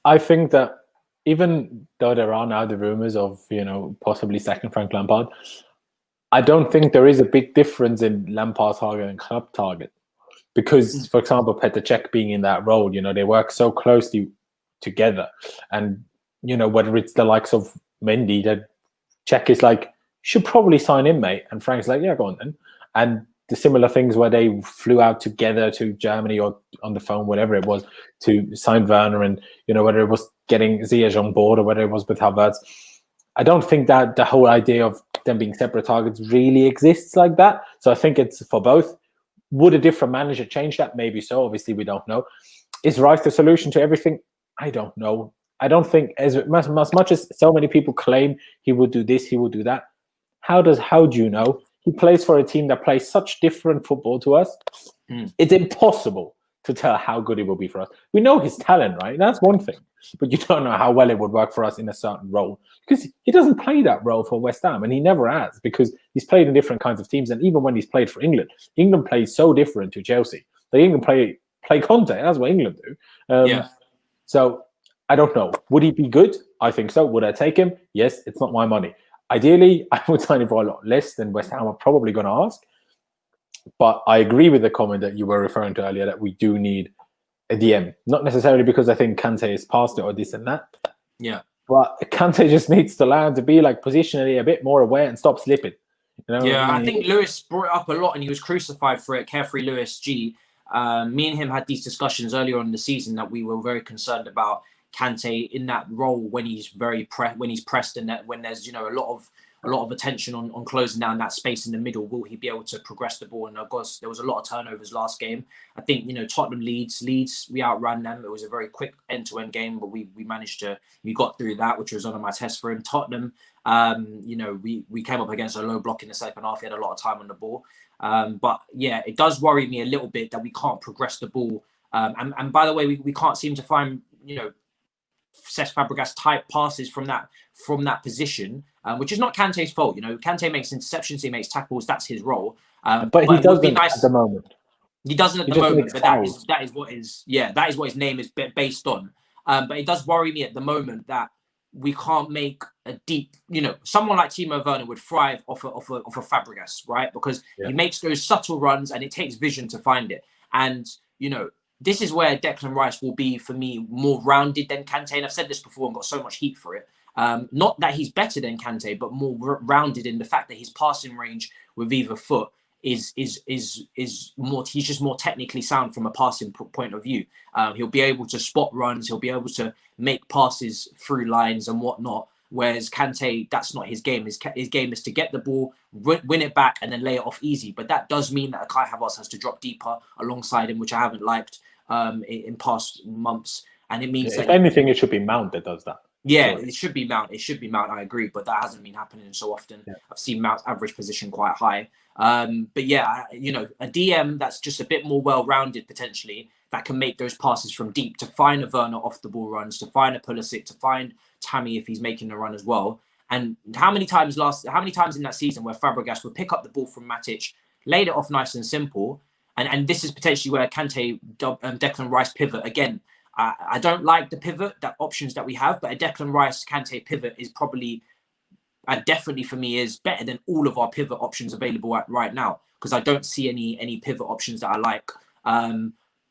I think that even though there are now the rumours of, you know, possibly sacking Frank Lampard, I don't think there is a big difference in Lampard target and club target. Because, for example, Petr Cech being in that role, you know, they work so closely together. And, you know, whether it's the likes of Mendy, that Cech is like, should probably sign in, mate. And Frank's like, yeah, go on then. And the similar things where they flew out together to Germany or on the phone, whatever it was, to sign Werner, and, you know, whether it was getting Ziyech on board or whether it was with Havertz. I don't think that the whole idea of them being separate targets really exists like that. So I think it's for both. Would a different manager change that? Maybe so. Obviously, we don't know. Is Rice the solution to everything? I don't know. I don't think as much as so many people claim he would do this, he would do that. How do you know? He plays for a team that plays such different football to us. It's impossible to tell how good it will be for us. We know his talent, right? That's one thing. But you don't know how well it would work for us in a certain role. Because he doesn't play that role for West Ham, and he never has, because he's played in different kinds of teams. And even when he's played for England plays so different to Chelsea. They even play Conte. That's what England do. So I don't know. Would he be good? I think so. Would I take him? Yes, it's not my money. Ideally, I would sign him for a lot less than West Ham are probably going to ask. But I agree with the comment that you were referring to earlier, that we do need a DM. Not necessarily because I think Kante is past it or this and that. Yeah. But Kante just needs to learn to be like positionally a bit more aware and stop slipping. You know? Yeah, I think Lewis brought it up a lot and he was crucified for it. Carefree Lewis G. Me and him had these discussions earlier on in the season that we were very concerned about Kante in that role when he's when he's pressed, and that when there's, you know, a lot of attention on closing down that space in the middle. Will he be able to progress the ball? And of course, there was a lot of turnovers last game. I think, you know, Tottenham Leeds, we outran them. It was a very quick end-to-end game, but we got through that, which was on my test for him. Tottenham, you know, we came up against a low block in the second half. He had a lot of time on the ball. But yeah, it does worry me a little bit that we can't progress the ball. And by the way, we can't seem to find, you know, Cesc Fabregas type passes from that position, which is not Kante's fault. You know, Kante makes interceptions, he makes tackles. That's his role. But he doesn't at the moment. He doesn't at the moment, but that is what his name is based on. But it does worry me at the moment that we can't make a deep. You know, someone like Timo Werner would thrive off a Fabregas, right? Because he makes those subtle runs and it takes vision to find it. And you know, this is where Declan Rice will be, for me, more rounded than Kante. And I've said this before and got so much heat for it. Not that he's better than Kante, but more rounded in the fact that his passing range with either foot is more. He's just more technically sound from a passing point of view. He'll be able to spot runs. He'll be able to make passes through lines and whatnot. Whereas Kante, that's not his game. His game is to get the ball, win it back, and then lay it off easy. But that does mean that Kai Havertz has to drop deeper alongside him, which I haven't liked in past months. And it means if anything, it should be Mount that does that. Yeah, it should be Mount. It should be Mount. I agree, but that hasn't been happening so often. Yeah. I've seen Mount's average position quite high. But yeah, you know, a DM that's just a bit more well-rounded potentially, that can make those passes from deep, to find a Werner off the ball runs, to find a Pulisic, to find Tammy if he's making the run as well. And how many times in that season where Fabregas would pick up the ball from Matic, laid it off nice and simple, and this is potentially where Kante, Declan Rice pivot again. I don't like the pivot options that we have, but a Declan Rice Kante pivot is probably, definitely for me, is better than all of our pivot options available right now, because I don't see any pivot options that I like.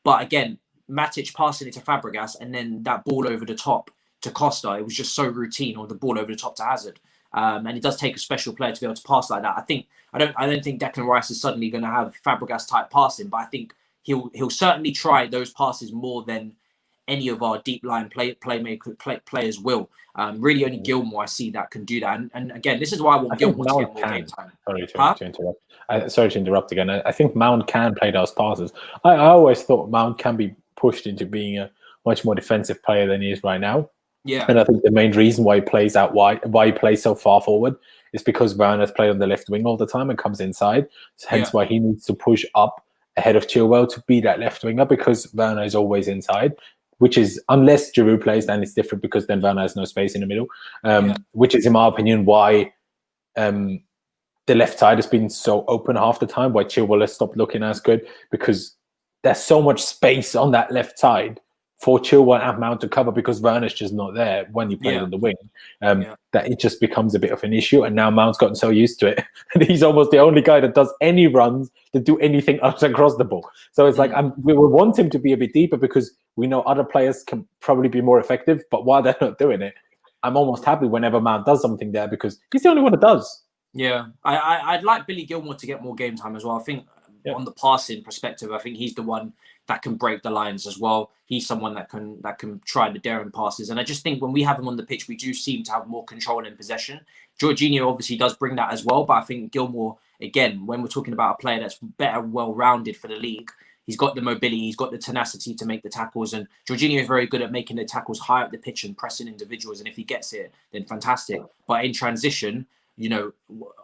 But again, Matic passing it to Fabregas and then that ball over the top to Costa, it was just so routine, or the ball over the top to Hazard. And it does take a special player to be able to pass like that. I don't think Declan Rice is suddenly going to have Fabregas type passing, but I think he'll certainly try those passes more than any of our deep line players will. Really, only Gilmour I see that can do that. And again, this is why I want Gilmour to get more game time. To interrupt. Sorry to interrupt again. I think Mount can play those passes. I always thought Mount can be pushed into being a much more defensive player than he is right now. Yeah. And I think the main reason why he plays out why he plays so far forward is because Werner's played on the left wing all the time and comes inside. Hence why he needs to push up ahead of Chilwell to be that left winger, because Werner is always inside. Which is, unless Giroud plays, then it's different, because then Werner has no space in the middle. Which is, in my opinion, why the left side has been so open half the time, why Chilwell has stopped looking as good, because there's so much space on that left side for Chilwell and Mount to cover, because Werner's just not there when he plays on the wing. That it just becomes a bit of an issue. And now Mount's gotten so used to it. And he's almost the only guy that does any runs that do anything else across the ball. So it's like, we would want him to be a bit deeper, because we know other players can probably be more effective. But while they're not doing it, I'm almost happy whenever Mount does something there, because he's the only one that does. Yeah, I'd like Billy Gilmour to get more game time as well. I think on the passing perspective, I think he's the one that can break the lines as well. He's someone that can try the daring passes. And I just think when we have him on the pitch, we do seem to have more control in possession. Jorginho obviously does bring that as well, but I think Gilmour, again, when we're talking about a player that's better, well-rounded for the league, he's got the mobility, he's got the tenacity to make the tackles, and Jorginho is very good at making the tackles high up the pitch and pressing individuals, and if he gets it, then fantastic. But in transition,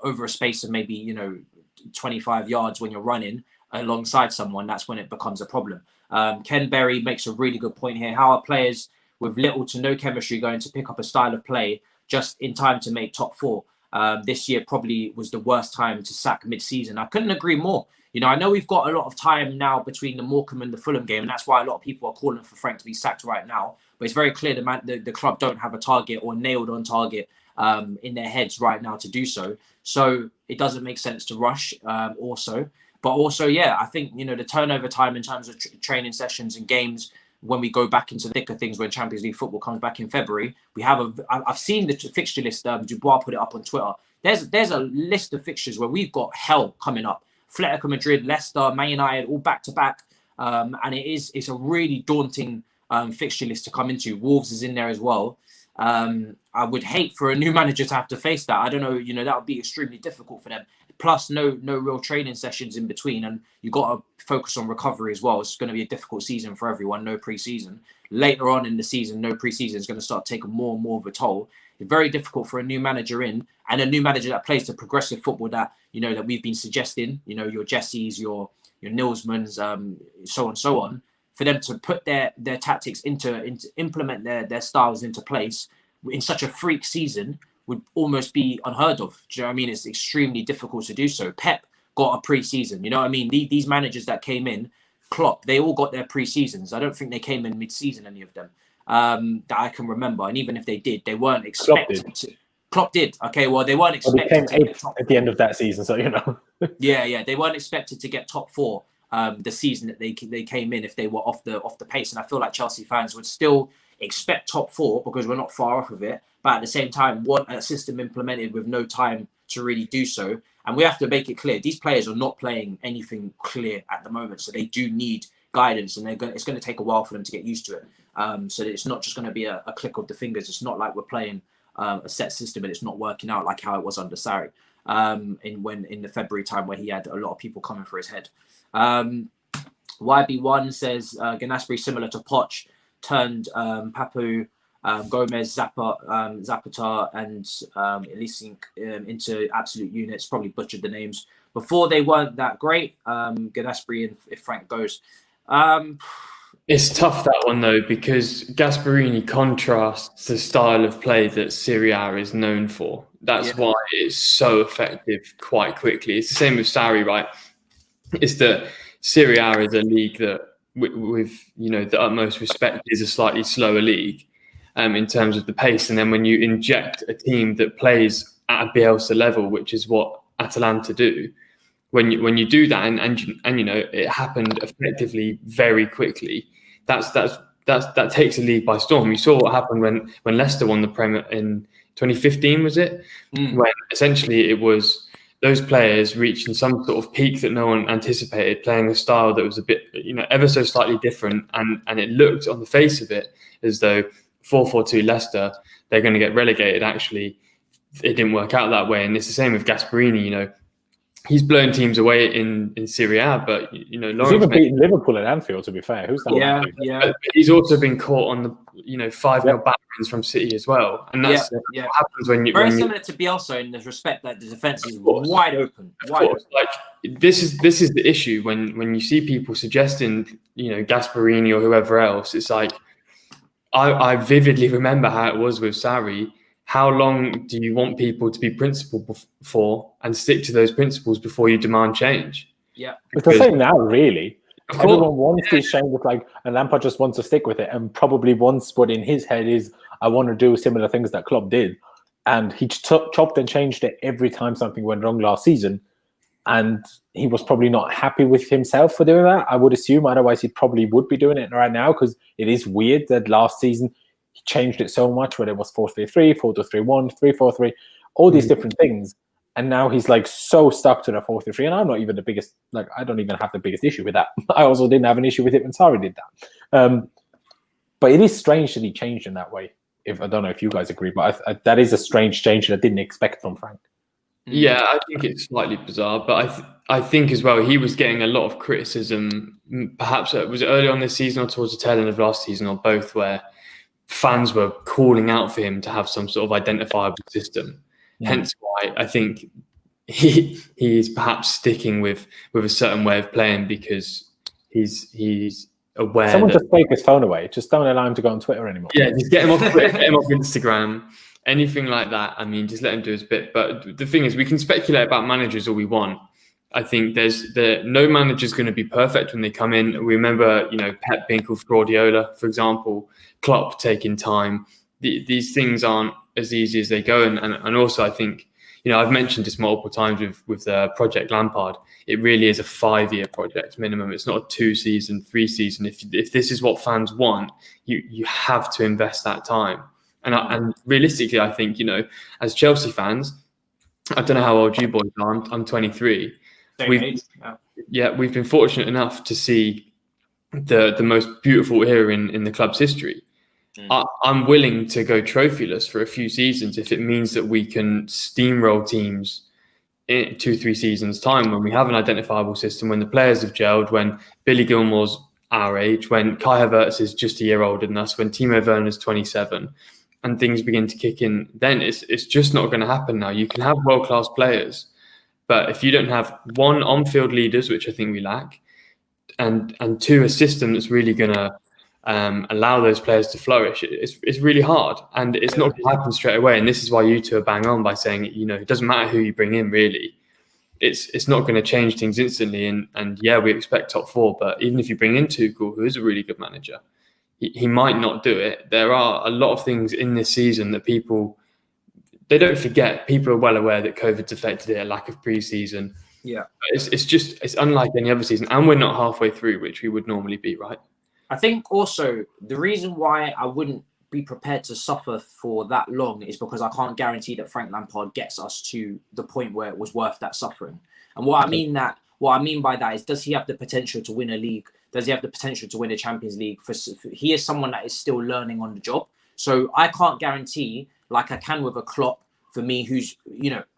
over a space of maybe, 25 yards when you're running alongside someone, that's when it becomes a problem. Ken Berry makes a really good point here. How are players with little to no chemistry going to pick up a style of play just in time to make top four? This year probably was the worst time to sack mid-season. I couldn't agree more. I know we've got a lot of time now between the Morecambe and the Fulham game, and that's why a lot of people are calling for Frank to be sacked right now. But it's very clear the club don't have a target or nailed on target in their heads right now to do so. So it doesn't make sense to rush also. But also, I think, the turnover time in terms of training sessions and games, when we go back into the thick of things, when Champions League football comes back in February, I've seen the fixture list, Dubois put it up on Twitter. There's a list of fixtures where we've got hell coming up. Atletico Madrid, Leicester, Man United, all back to back. And it's a really daunting fixture list to come into. Wolves is in there as well. I would hate for a new manager to have to face that. I don't know, that would be extremely difficult for them. Plus, no real training sessions in between, and you got to focus on recovery as well. It's going to be a difficult season for everyone. No pre-season. Later on in the season, no pre-season is going to start taking more and more of a toll. It's very difficult for a new manager and a new manager that plays the progressive football that that we've been suggesting. Your Jessies, your Nilsmans, so on. For them to put their tactics into implement their styles into place in such a freak season would almost be unheard of. Do you know what I mean? It's extremely difficult to do so. Pep got a pre-season. You know what I mean? These managers that came in, Klopp, they all got their pre-seasons. I don't think they came in mid-season, any of them, that I can remember. And even if they did, they weren't expected to. Klopp did. Okay, well, they weren't expected to get top at the end of that season, so Yeah, they weren't expected to get top four the season that they came in if they were off the pace. And I feel like Chelsea fans would still expect top four because we're not far off of it. But at the same time, want a system implemented with no time to really do so. And we have to make it clear, these players are not playing anything clear at the moment. So they do need guidance, and it's going to take a while for them to get used to it. So that it's not just going to be a click of the fingers. It's not like we're playing a set system and it's not working out like how it was under Sarri in the February time where he had a lot of people coming for his head. YB1 says Gnabry similar to Poch, turned Papu, Gomez, Zapata, and Elisink into absolute units. Probably butchered the names. Before they weren't that great. Gnabry, and if Frank goes. It's tough, that one, though, because Gasperini contrasts the style of play that Serie A is known for. That's why it's so effective quite quickly. It's the same with Sarri, right? It's that Serie A is a league that, with the utmost respect, is a slightly slower league in terms of the pace. And then when you inject a team that plays at a Bielsa level, which is what Atalanta do, when you do that and it happened effectively very quickly, that takes a league by storm. You saw what happened when Leicester won the Premier in 2015, was it? When essentially it was those players reaching some sort of peak that no one anticipated, playing a style that was a bit, ever so slightly different. And it looked on the face of it as though 4-4-2 Leicester, they're going to get relegated. Actually, it didn't work out that way. And it's the same with Gasperini, he's blown teams away in Serie A, but Laurenz he's even beaten Liverpool at Anfield. To be fair, who's that? Yeah. But he's also been caught on the 5-0 back wins from City as well, and that's what happens when you. Very similar to Bielsa in the respect that the defense is wide open. Like this is the issue when you see people suggesting Gasperini or whoever else. It's like I vividly remember how it was with Sarri. How long do you want people to be principled for and stick to those principles before you demand change? Yeah. It's the same now, really. Everyone wants these changes, and Lampard just wants to stick with it, and probably wants what in his head is, I want to do similar things that Klopp did. And he chopped and changed it every time something went wrong last season. And he was probably not happy with himself for doing that, I would assume. Otherwise, he probably would be doing it right now, because it is weird that last season he changed it so much, whether it was 4-3-3, 4-2-3-1, 3-4-3, all these different things. And now he's so stuck to the 4-3-3. And I'm not even the biggest, I don't even have the biggest issue with that. I also didn't have an issue with it when Sarri did that. But it is strange that he changed in that way. I don't know if you guys agree, but that is a strange change that I didn't expect from Frank. Yeah, I think it's slightly bizarre, but I think as well, he was getting a lot of criticism. Perhaps it was early on this season or towards the tail end of last season, or both, where fans were calling out for him to have some sort of identifiable system. Hence why I think he is perhaps sticking with a certain way of playing, because he's aware. Someone just take his phone away. Just don't allow him to go on Twitter anymore. Yeah, just get him off Twitter, get him off Instagram, anything like that. I mean, just let him do his bit. But the thing is, we can speculate about managers all we want. I think no manager's going to be perfect when they come in. We remember, Pep being called Guardiola, for example, Klopp taking time. These things aren't as easy as they go. And also, I think, I've mentioned this multiple times with Project Lampard. It really is a 5-year project minimum. It's not a 2-season, 3-season. If this is what fans want, you have to invest that time. And realistically, I think, as Chelsea fans, I don't know how old you boys are. I'm 23. We've been fortunate enough to see the most beautiful era in the club's history. I'm willing to go trophyless for a few seasons if it means that we can steamroll teams in 2-3 seasons' time, when we have an identifiable system, when the players have gelled, when Billy Gilmore's our age, when Kai Havertz is just a year older than us, when Timo Werner is 27, and things begin to kick in. Then it's just not going to happen now. You can have world-class players, but if you don't have one, on-field leaders, which I think we lack, and two, a system that's really going to allow those players to flourish, it's really hard, and it's not going to happen straight away. And this is why you two are bang on by saying, it doesn't matter who you bring in, really. It's not going to change things instantly. And we expect top 4, but even if you bring in Tuchel, who is a really good manager, he might not do it. There are a lot of things in this season that they don't forget. People are well aware that COVID's affected it, a lack of pre-season. Yeah. It's unlike any other season, and we're not halfway through, which we would normally be, right? I think also the reason why I wouldn't be prepared to suffer for that long is because I can't guarantee that Frank Lampard gets us to the point where it was worth that suffering. And what I mean by that is, does he have the potential to win a league? Does he have the potential to win a Champions League? He is someone that is still learning on the job. So I can't guarantee, like I can with a Klopp, for me, who's,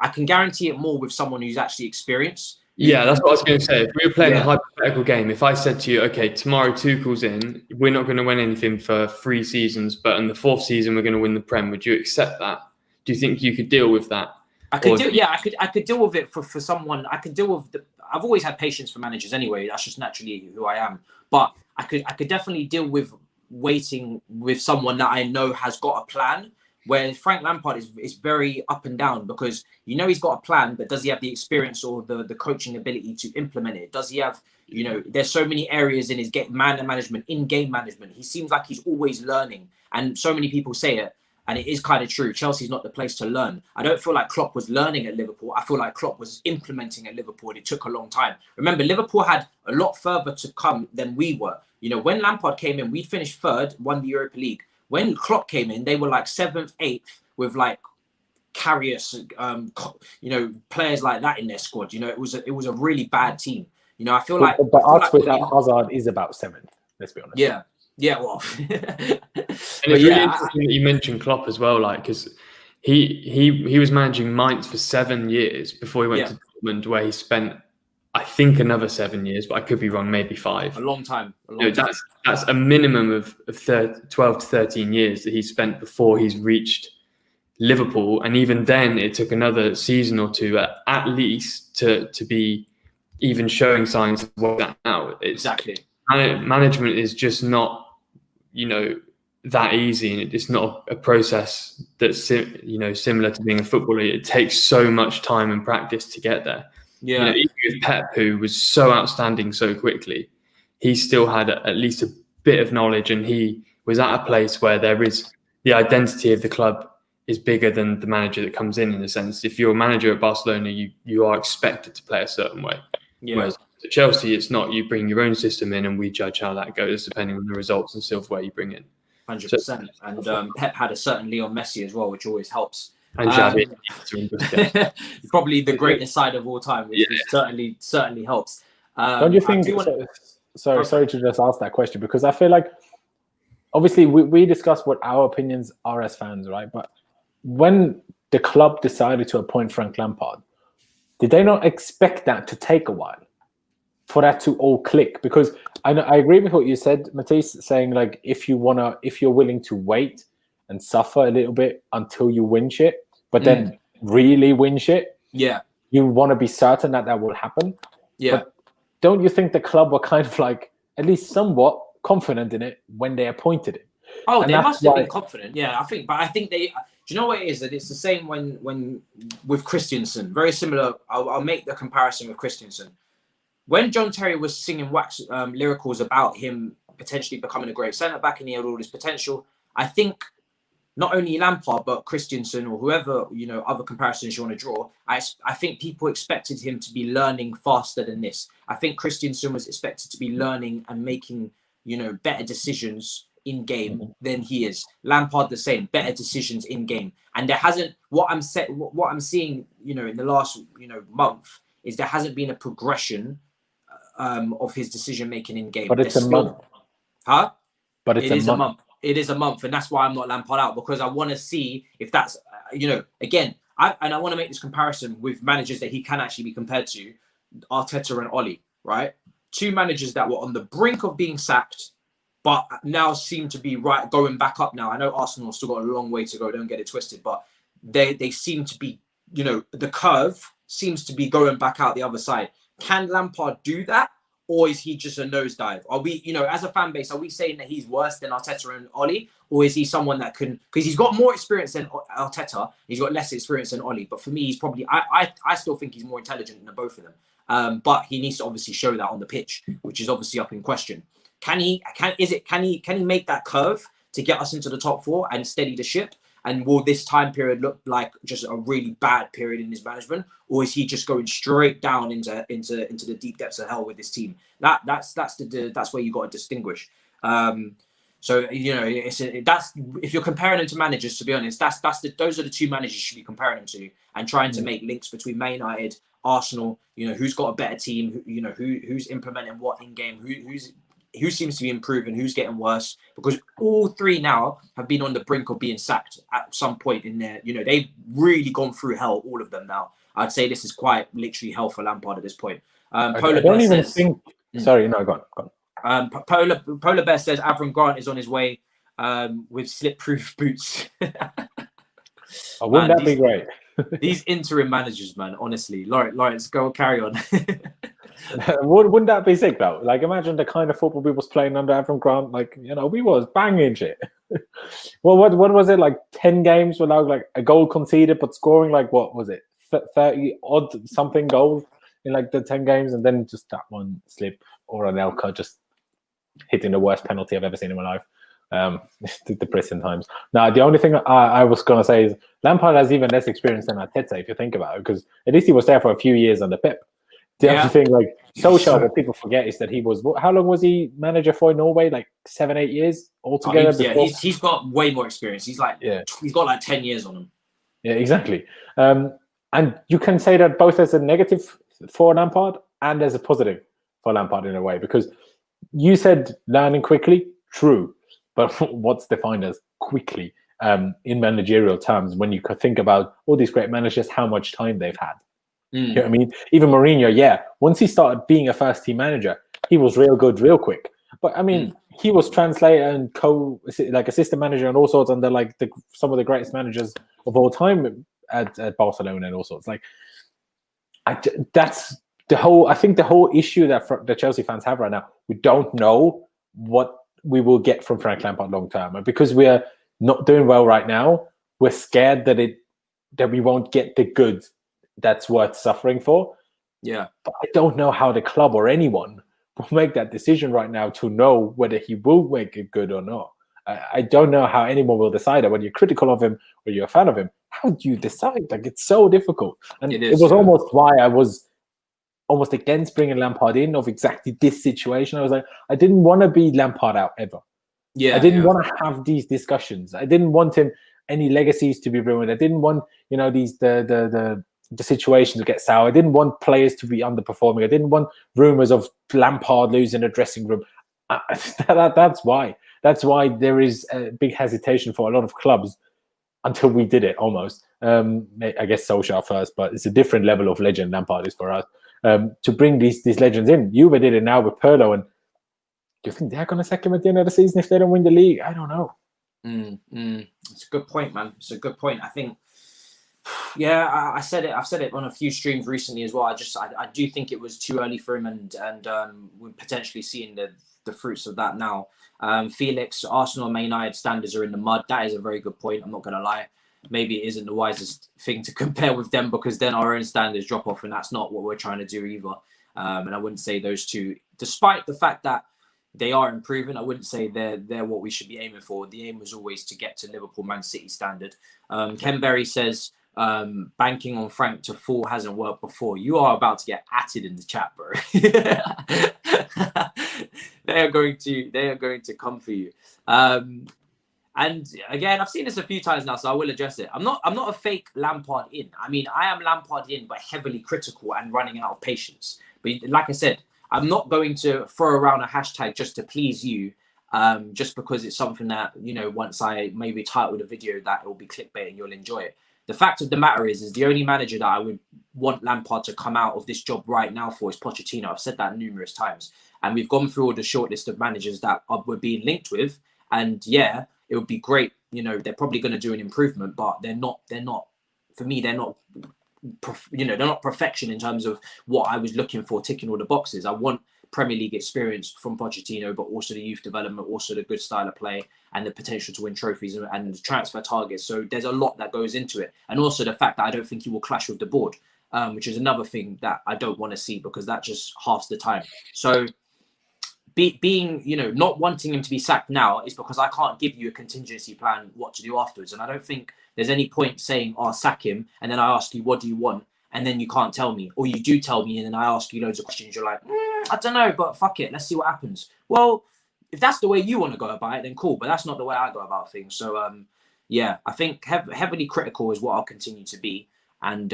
I can guarantee it more with someone who's actually experienced. Yeah, that's what I was going to say. If we were playing a hypothetical game, if I said to you, okay, tomorrow Tuchel's in, we're not going to win anything for 3 seasons, but in the 4th season, we're going to win the Prem. Would you accept that? Do you think you could deal with that? I could deal with it for someone. I could deal with I've always had patience for managers anyway. That's just naturally who I am. But I could definitely deal with waiting with someone that I know has got a plan. Where Frank Lampard is very up and down, because he's got a plan, but does he have the experience or the coaching ability to implement it? Does he have, there's so many areas in his game management, in-game management. He seems like he's always learning, and so many people say it, and it is kind of true. Chelsea's not the place to learn. I don't feel like Klopp was learning at Liverpool. I feel like Klopp was implementing at Liverpool, and it took a long time. Remember, Liverpool had a lot further to come than we were. When Lampard came in, we finished 3rd, won the Europa League. When Klopp came in, they were like 7th, 8th with like Karius, players like that in their squad. It was a really bad team. I feel like without Hazard is about 7th. Let's be honest. Yeah. Well. And it's really interesting that you mentioned Klopp as well, like because he was managing Mainz for 7 years before he went to Dortmund, where he spent, I think, another 7 years, but I could be wrong, maybe 5. A long time. That's a minimum of 12 to 13 years that he spent before he's reached Liverpool, and even then it took another season or two at least to be even showing signs of what that now. Exactly. Management is just not, that easy, and it's not a process that's similar to being a footballer. It takes so much time and practice to get there. Yeah. Even with Pep, who was so outstanding so quickly, he still had at least a bit of knowledge, and he was at a place where there is the identity of the club is bigger than the manager that comes in a sense. If you're a manager at Barcelona, you are expected to play a certain way. Yeah. Whereas at Chelsea, it's not. You bring your own system in and we judge how that goes depending on the results and silverware you bring in. 100%. And Pep had a certain Leo Messi as well, which always helps. And Xavi. Probably the greatest side of all time, which certainly helps. Don't you think... Sorry to just ask that question, because I feel like, obviously, we discussed what our opinions are as fans, right? But when the club decided to appoint Frank Lampard, did they not expect that to take a while for that to all click? Because I agree with what you said, Matisse, saying like if you're willing to wait and suffer a little bit until you win shit, but then really win shit, you want to be certain that will happen. Yeah. But don't you think the club were kind of like at least somewhat confident in it when they appointed it? Oh, and they must have been confident. Yeah, I think they. Do you know what it is? That it's the same when with Christensen. Very similar. I'll make the comparison with Christensen. When John Terry was singing wax lyricals about him potentially becoming a great centre back and he had all this potential, I think not only Lampard but Christensen or whoever, other comparisons you want to draw, I think people expected him to be learning faster than this. I think Christensen was expected to be learning and making better decisions in game than he is. Lampard the same, better decisions in game. And there hasn't what I'm seeing, in the last month is there hasn't been a progression of his decision making in game. But it's a month. Huh? But it is a month. It is a month, and that's why I'm not Lampard out, because I want to see if that's again. I want to make this comparison with managers that he can actually be compared to, Arteta and Oli, right? 2 managers that were on the brink of being sacked, but now seem to be going back up now. I know Arsenal still got a long way to go, don't get it twisted, but they seem to be, the curve seems to be going back out the other side. Can Lampard do that? Or is he just a nosedive? Are we, as a fan base, are we saying that he's worse than Arteta and Oli? Or is he someone that can, because he's got more experience than Arteta, he's got less experience than Oli. But for me, he's probably, I still think he's more intelligent than both of them. But he needs to obviously show that on the pitch, which is obviously up in question. Can he make that curve to get us into the top 4 and steady the ship? And will this time period look like just a really bad period in his management, or is he just going straight down into the deep depths of hell with this team? That's where you got to distinguish. So that's if you're comparing them to managers, to be honest, those are the 2 managers you should be comparing them to, and trying to make links between Man United, Arsenal. Who's got a better team? Who's implementing what in game? Who seems to be improving, who's getting worse, because all 3 now have been on the brink of being sacked at some point in their, they've really gone through hell, all of them now. I'd say this is quite literally hell for Lampard at this point. Polar Bear says, Sorry, no, go on. Polar Bear says Avram Grant is on his way with slip-proof boots. Wouldn't that be great? These interim managers, man, honestly. Laurenz, go carry on. Wouldn't that be sick though? Like, imagine the kind of football we was playing under Avram Grant. Like, we was banging shit. Well, what was it, like 10 games without like a goal conceded, but scoring like, what was it, 30 odd something goals in like the 10 games, and then just that one slip or an Elka just hitting the worst penalty I've ever seen in my life. The prison times. Now, the only thing I was going to say is Lampard has even less experience than Arteta, if you think about it, because at least he was there for a few years under Pep. The other thing, like, Solskjaer, what people forget is that he was, how long was he manager for in Norway? Like 7-8 years altogether? He's got way more experience. He's got like 10 years on him. Yeah, exactly. And you can say that both as a negative for Lampard and as a positive for Lampard in a way, because you said learning quickly, true, but what's defined as quickly in managerial terms when you could think about all these great managers, how much time they've had? You know what I mean? Even Mourinho, once he started being a first-team manager, he was real good real quick. But I mean, he was translator and assistant manager and all sorts under some of the greatest managers of all time at Barcelona and all sorts. That's the whole. I think the whole issue that the Chelsea fans have right now. We don't know what we will get from Frank Lampard long term, and because we're not doing well right now, we're scared that we won't get the good that's worth suffering for. Yeah, but I don't know how the club or anyone will make that decision right now to know whether he will make it good or not. I don't know how anyone will decide that. When you're critical of him or you're a fan of him, how do you decide? It's so difficult. And it was almost why I was almost against bringing Lampard in of exactly this situation. I was like, I didn't want to be Lampard out ever. I didn't want to have these discussions. I didn't want any legacies to be ruined. I didn't want, the situation to get sour. I didn't want players to be underperforming. I didn't want rumors of Lampard losing a dressing room. That's why. That's why there is a big hesitation for a lot of clubs until we did it almost. I guess Solskjaer first, but it's a different level of legend Lampard is for us. To bring these legends in. Juve did it now with Pirlo, and do you think they're going to sack him at the end of the season if they don't win the league? I don't know. It's a good point, man. It's a good point. I think, I said it. I've said it on a few streams recently as well. I do think it was too early for him, and we're potentially seeing the fruits of that now. Felix, Arsenal and Man United standards are in the mud. That is a very good point. I'm not going to lie. Maybe it isn't the wisest thing to compare with them because then our own standards drop off, and that's not what we're trying to do either. And I wouldn't say those two, despite the fact that they are improving, I wouldn't say they're what we should be aiming for. The aim was always to get to Liverpool Man City standard. Ken Berry says, banking on Frank to fall hasn't worked before. You are about to get atted in the chat, bro. They are going to come for you. And again, I've seen this a few times now, so I will address it. I'm not a fake Lampard in. I mean, I am Lampard in, but heavily critical and running out of patience. But like I said, I'm not going to throw around a hashtag just to please you, just because it's something that, once I maybe title the video that it will be clickbait and you'll enjoy it. The fact of the matter is the only manager that I would want Lampard to come out of this job right now for is Pochettino. I've said that numerous times. And we've gone through all the shortlist of managers that we're being linked with. And it would be great. They're probably going to do an improvement, but they're not, for me, they're not perfection in terms of what I was looking for, ticking all the boxes. I want Premier League experience from Pochettino, but also the youth development, also the good style of play and the potential to win trophies and transfer targets. So there's a lot that goes into it. And also the fact that I don't think he will clash with the board, which is another thing that I don't want to see because that just halves the time. So being, not wanting him to be sacked now is because I can't give you a contingency plan what to do afterwards. And I don't think there's any point saying, sack him. And then I ask you, what do you want? And then you can't tell me, or you do tell me. And then I ask you loads of questions. You're like, I don't know, but fuck it. Let's see what happens. Well, if that's the way you want to go about it, then cool. But that's not the way I go about things. So, I think heavily critical is what I'll continue to be. And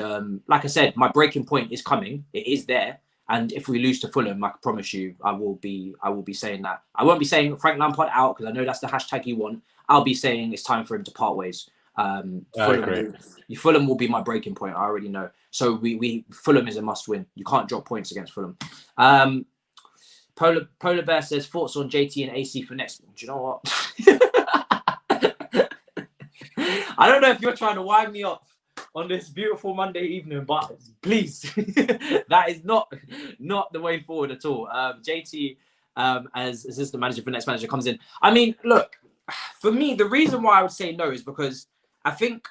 like I said, my breaking point is coming. It is there. And if we lose to Fulham, I promise you, I will be saying that. I won't be saying Frank Lampard out because I know that's the hashtag you want. I'll be saying it's time for him to part ways. Fulham will be my breaking point. I already know. So Fulham is a must win. You can't drop points against Fulham. Polar Bear says thoughts on JT and AC for next. Do you know what? I don't know if you're trying to wind me up on this beautiful Monday evening, but please, that is not the way forward at all. JT, as assistant manager for next manager, comes in. I mean, look, for me, the reason why I would say no is because I think,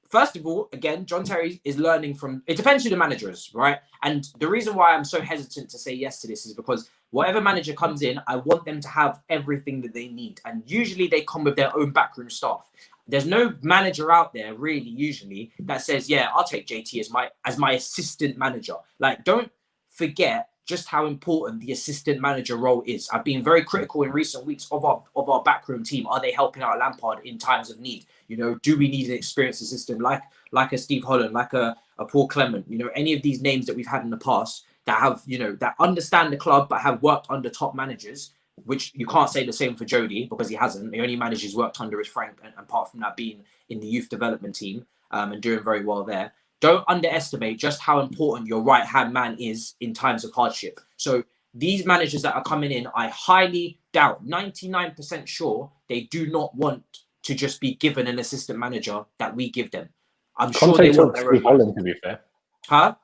first of all, again, John Terry is learning from, it depends who the manager is, right? And the reason why I'm so hesitant to say yes to this is because whatever manager comes in, I want them to have everything that they need. And usually they come with their own backroom staff. There's no manager out there really usually that says, yeah, I'll take JT as my assistant manager. Like, don't forget just how important the assistant manager role is. I've been very critical in recent weeks of our backroom team. Are they helping out Lampard in times of need? You know, do we need an experienced assistant like a Steve Holland, like a Paul Clement? You know, any of these names that we've had in the past that have, you know, that understand the club but have worked under top managers, which you can't say the same for Jody because he hasn't. The only managers he's worked under is Frank, and apart from that being in the youth development team and doing very well there. Don't underestimate just how important your right-hand man is in times of hardship. So these managers that are coming in, I highly doubt, 99% sure, they do not want to just be given an assistant manager that we give them. I'm sure they want their own. Steve Holland, to be fair. Huh?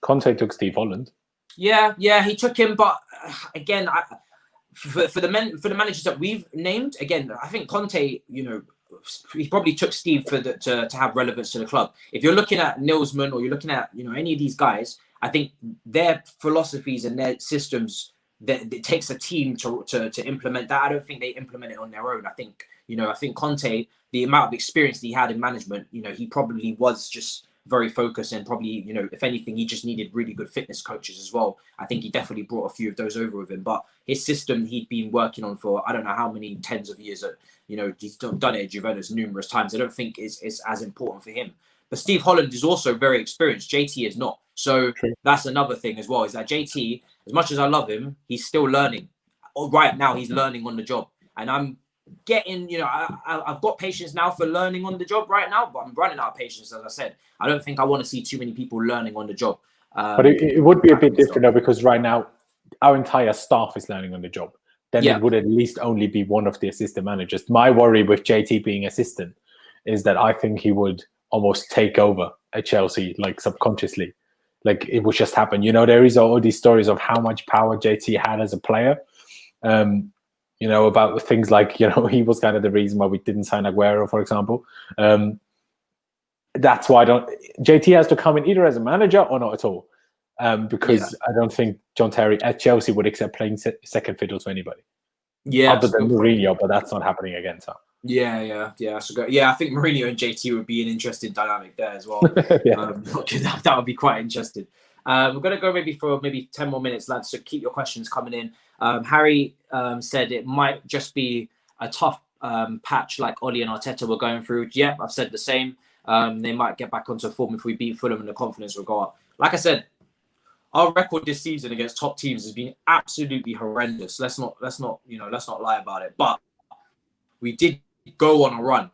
Conte took Steve Holland. Yeah, he took him, but again, for the managers that we've named, again, I think Conte, you know, he probably took Steve to have relevance to the club. If you're looking at Nilsman or you're looking at, you know, any of these guys, I think their philosophies and their systems, that it takes a team to implement that. I don't think they implement it on their own. I think Conte, the amount of experience that he had in management, you know, he probably was just very focused, and probably, you know, if anything, he just needed really good fitness coaches as well. I think he definitely brought a few of those over with him. But his system he'd been working on for I don't know how many tens of years. You know, he's done it at Juventus numerous times. I don't think it's as important for him. But Steve Holland is also very experienced. JT is not. So that's another thing as well, is that JT, as much as I love him, he's still learning. Right now, he's learning on the job. And I'm getting, you know, I've got patience now for learning on the job right now, but I'm running out of patience, as I said. I don't think I want to see too many people learning on the job. But it would be a bit different, though, because right now, our entire staff is learning on the job. Then it would at least only be one of the assistant managers. My worry with JT being assistant is that I think he would almost take over at Chelsea, like subconsciously. Like it would just happen. You know, there is all these stories of how much power JT had as a player. You know, about things like, you know, he was kind of the reason why we didn't sign Aguero, for example. That's why JT has to come in either as a manager or not at all. Because I don't think John Terry at Chelsea would accept playing second fiddle to anybody. Yeah, other than Mourinho, but that's not happening again. So yeah. So I think Mourinho and JT would be an interesting dynamic there as well. That would be quite interesting. We're gonna go for 10 more minutes, lads. So keep your questions coming in. Harry said it might just be a tough patch like Oli and Arteta were going through. Yeah, I've said the same. They might get back onto form if we beat Fulham, and the confidence will go up. Like I said, our record this season against top teams has been absolutely horrendous. Let's not lie about it. But we did go on a run.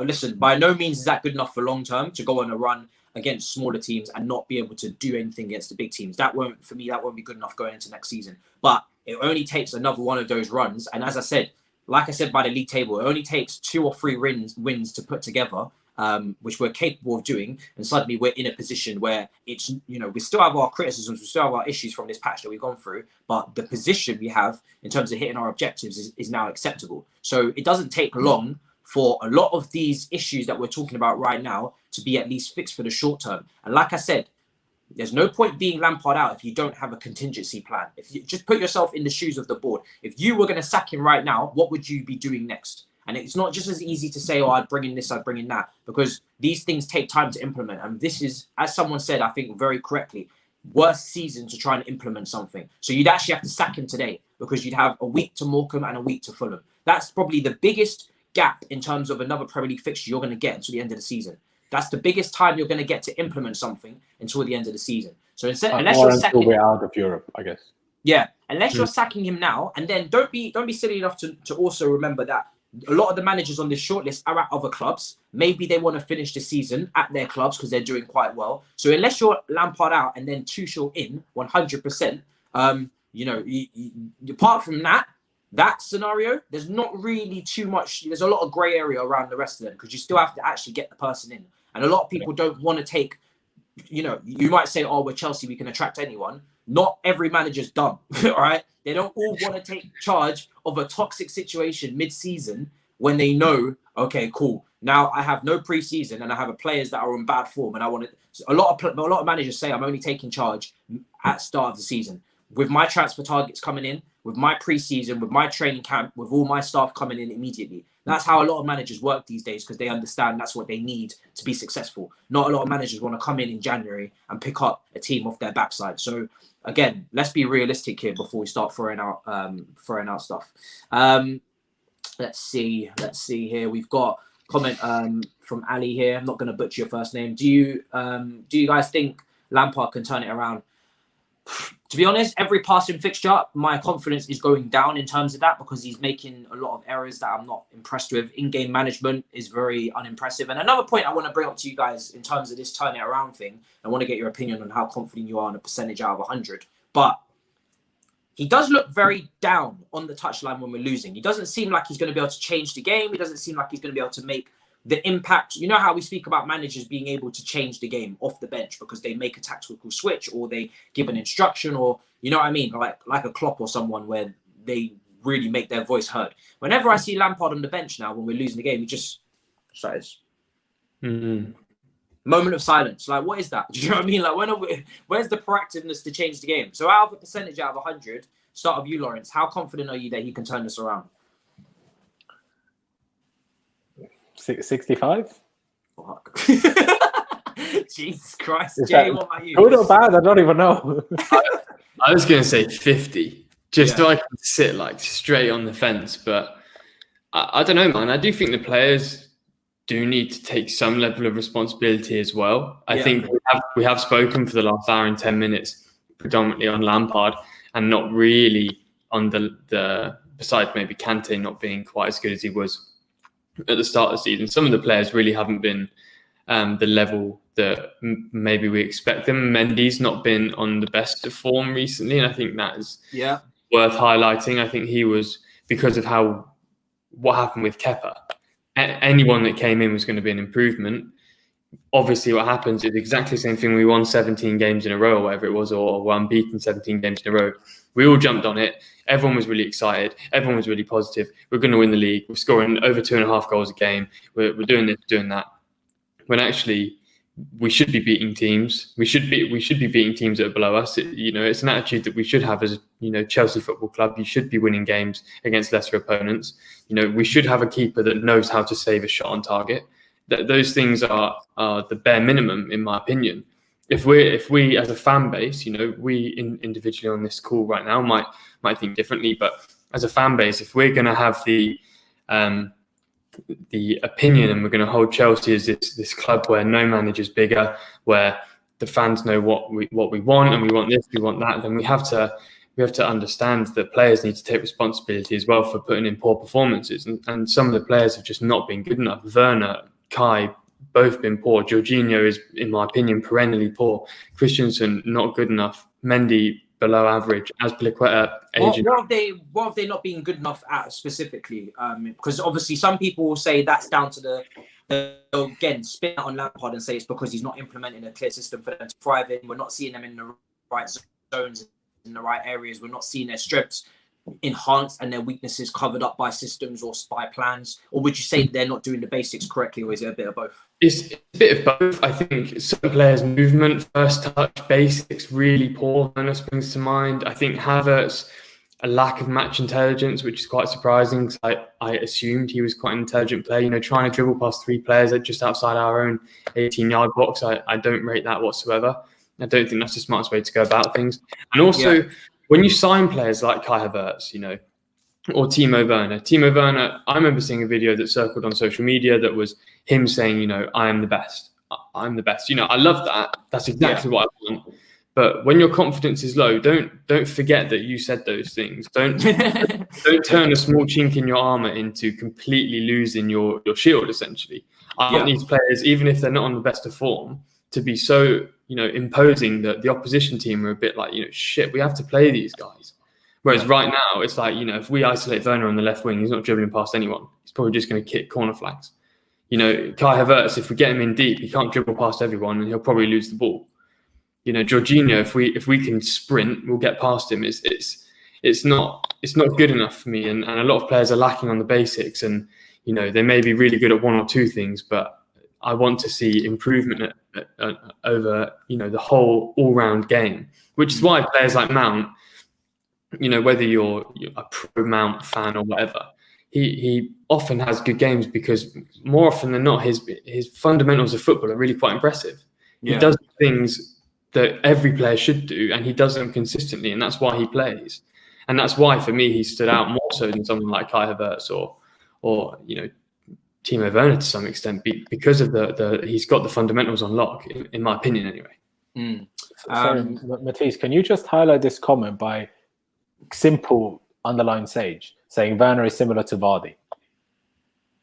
Listen, by no means is that good enough for long term to go on a run against smaller teams and not be able to do anything against the big teams. That won't be good enough going into next season. But it only takes another one of those runs. And as I said, like I said, by the league table, it only takes 2 or 3 wins to put together, which we're capable of doing. And suddenly we're in a position where it's, you know, we still have our criticisms, we still have our issues from this patch that we've gone through, but the position we have in terms of hitting our objectives is now acceptable. So it doesn't take long for a lot of these issues that we're talking about right now to be at least fixed for the short term. And like I said, there's no point being Lampard out if you don't have a contingency plan. If you just put yourself in the shoes of the board, if you were going to sack him right now, what would you be doing next? And it's not just as easy to say, oh, I'd bring in this, I'd bring in that, because these things take time to implement. And this is, as someone said, I think very correctly, worst season to try and implement something. So you'd actually have to sack him today because you'd have a week to Morecambe and a week to Fulham. That's probably the biggest gap in terms of another Premier League fixture you're going to get until the end of the season. That's the biggest time you're going to get to implement something until the end of the season. So unless you're sacking him, we're out of Europe, I guess. Yeah, unless you're sacking him now, and then don't be silly enough to also remember that a lot of the managers on this shortlist are at other clubs. Maybe they want to finish the season at their clubs because they're doing quite well. So unless you're Lampard out and then Tuchel in 100%, apart from that scenario, there's not really too much. There's a lot of grey area around the rest of them because you still have to actually get the person in. And a lot of people don't want to take, you might say, oh, we're Chelsea, we can attract anyone. Not every manager's dumb, all right? They don't all want to take charge of a toxic situation mid-season when they know, okay, cool. Now I have no pre-season and I have players that are in bad form, and I want to. A lot of managers say I'm only taking charge at start of the season. With my transfer targets coming in, with my pre-season, with my training camp, with all my staff coming in immediately. That's how a lot of managers work these days, because they understand that's what they need to be successful. Not a lot of managers want to come in January and pick up a team off their backside. So again, let's be realistic here before we start throwing out stuff. Let's see here. We've got comment from Ali here. I'm not going to butcher your first name. Do you guys think Lampard can turn it around? To be honest, every passing fixture, my confidence is going down in terms of that, because he's making a lot of errors that I'm not impressed with. In-game management is very unimpressive. And another point I want to bring up to you guys in terms of this turn it around thing, I want to get your opinion on how confident you are on a percentage out of 100. But he does look very down on the touchline when we're losing. He doesn't seem like he's going to be able to change the game. He doesn't seem like he's going to be able to make the impact. You know how we speak about managers being able to change the game off the bench because they make a tactical switch or they give an instruction, or, you know what I mean? Like a Klopp or someone where they really make their voice heard. Whenever I see Lampard on the bench now, when we're losing the game, he just starts. Moment of silence. Like, what is that? Do you know what I mean? Like, where's the proactiveness to change the game? So out of a percentage out of 100, start of you, Laurentz, how confident are you that he can turn this around? 65? Fuck. Jesus Christ. Is Jay, what about you? Good or bad? I don't even know. I was going to say 50, just so I can sit like straight on the fence. But I don't know, man. I do think the players do need to take some level of responsibility as well. I think we have spoken for the last hour and 10 minutes predominantly on Lampard and not really on the besides maybe Kante not being quite as good as he was at the start of the season. Some of the players really haven't been the level that maybe we expect them. Mendy's not been on the best of form recently, and I think that is worth highlighting. I think he was, because of what happened with Kepa. Anyone that came in was going to be an improvement. Obviously, what happens is exactly the same thing. We won 17 games in a row or whatever it was, or were unbeaten 17 games in a row. We all jumped on it. Everyone was really excited. Everyone was really positive. We're going to win the league. We're scoring over 2.5 goals a game. We're doing this, doing that. When actually we should be beating teams. We should be beating teams that are below us. It's an attitude that we should have as Chelsea Football Club. You should be winning games against lesser opponents. We should have a keeper that knows how to save a shot on target. Those things are the bare minimum, in my opinion. If we as a fan base, we individually on this call right now might think differently, but as a fan base, if we're going to have the opinion and we're going to hold Chelsea as this club where no manager's bigger, where the fans know what we want and we want this, we want that, then we have to understand that players need to take responsibility as well for putting in poor performances, and some of the players have just not been good enough. Werner, Kai, both been poor. Jorginho is, in my opinion, perennially poor. Christensen, not good enough. Mendy, below average. Azpilicueta, aging. What have they not been good enough at specifically? Because obviously some people will say that's down to again, spin out on Lampard and say it's because he's not implementing a clear system for them to thrive in. We're not seeing them in the right zones, in the right areas. We're not seeing their strengths enhanced and their weaknesses covered up by systems or by plans. Or would you say they're not doing the basics correctly, or is it a bit of both? It's a bit of both. I think some players' movement, first touch, basics, really poor. Werner springs to mind. I think Havertz, a lack of match intelligence, which is quite surprising because I assumed he was quite an intelligent player. Trying to dribble past 3 players just outside our own 18-yard box, I don't rate that whatsoever. I don't think that's the smartest way to go about things. And also, when you sign players like Kai Havertz, or Timo Werner, I remember seeing a video that circled on social media that was him saying, I am the best. I'm the best. I love that. That's exactly what I want. But when your confidence is low, don't forget that you said those things. Don't turn a small chink in your armour into completely losing your shield, essentially. I want these players, even if they're not on the best of form, to be so, imposing that the opposition team are a bit like, shit, we have to play these guys. Whereas right now, it's like, if we isolate Werner on the left wing, he's not dribbling past anyone. He's probably just going to kick corner flags. Kai Havertz, if we get him in deep, he can't dribble past everyone and he'll probably lose the ball. Jorginho, if we can sprint, we'll get past him. It's not good enough for me. And a lot of players are lacking on the basics. And, they may be really good at 1 or 2 things, but I want to see improvement over, the whole all-round game, which is why players like Mount, whether you're a pro Mount fan or whatever, he often has good games because more often than not, his fundamentals of football are really quite impressive. He does things that every player should do, and he does them consistently, and that's why he plays. And that's why, for me, he stood out more so than someone like Kai Havertz or Timo Werner to some extent, because of he's got the fundamentals on lock, in my opinion, anyway. Sorry, Matisse, can you just highlight this comment by simple underline Sage saying Werner is similar to Vardy?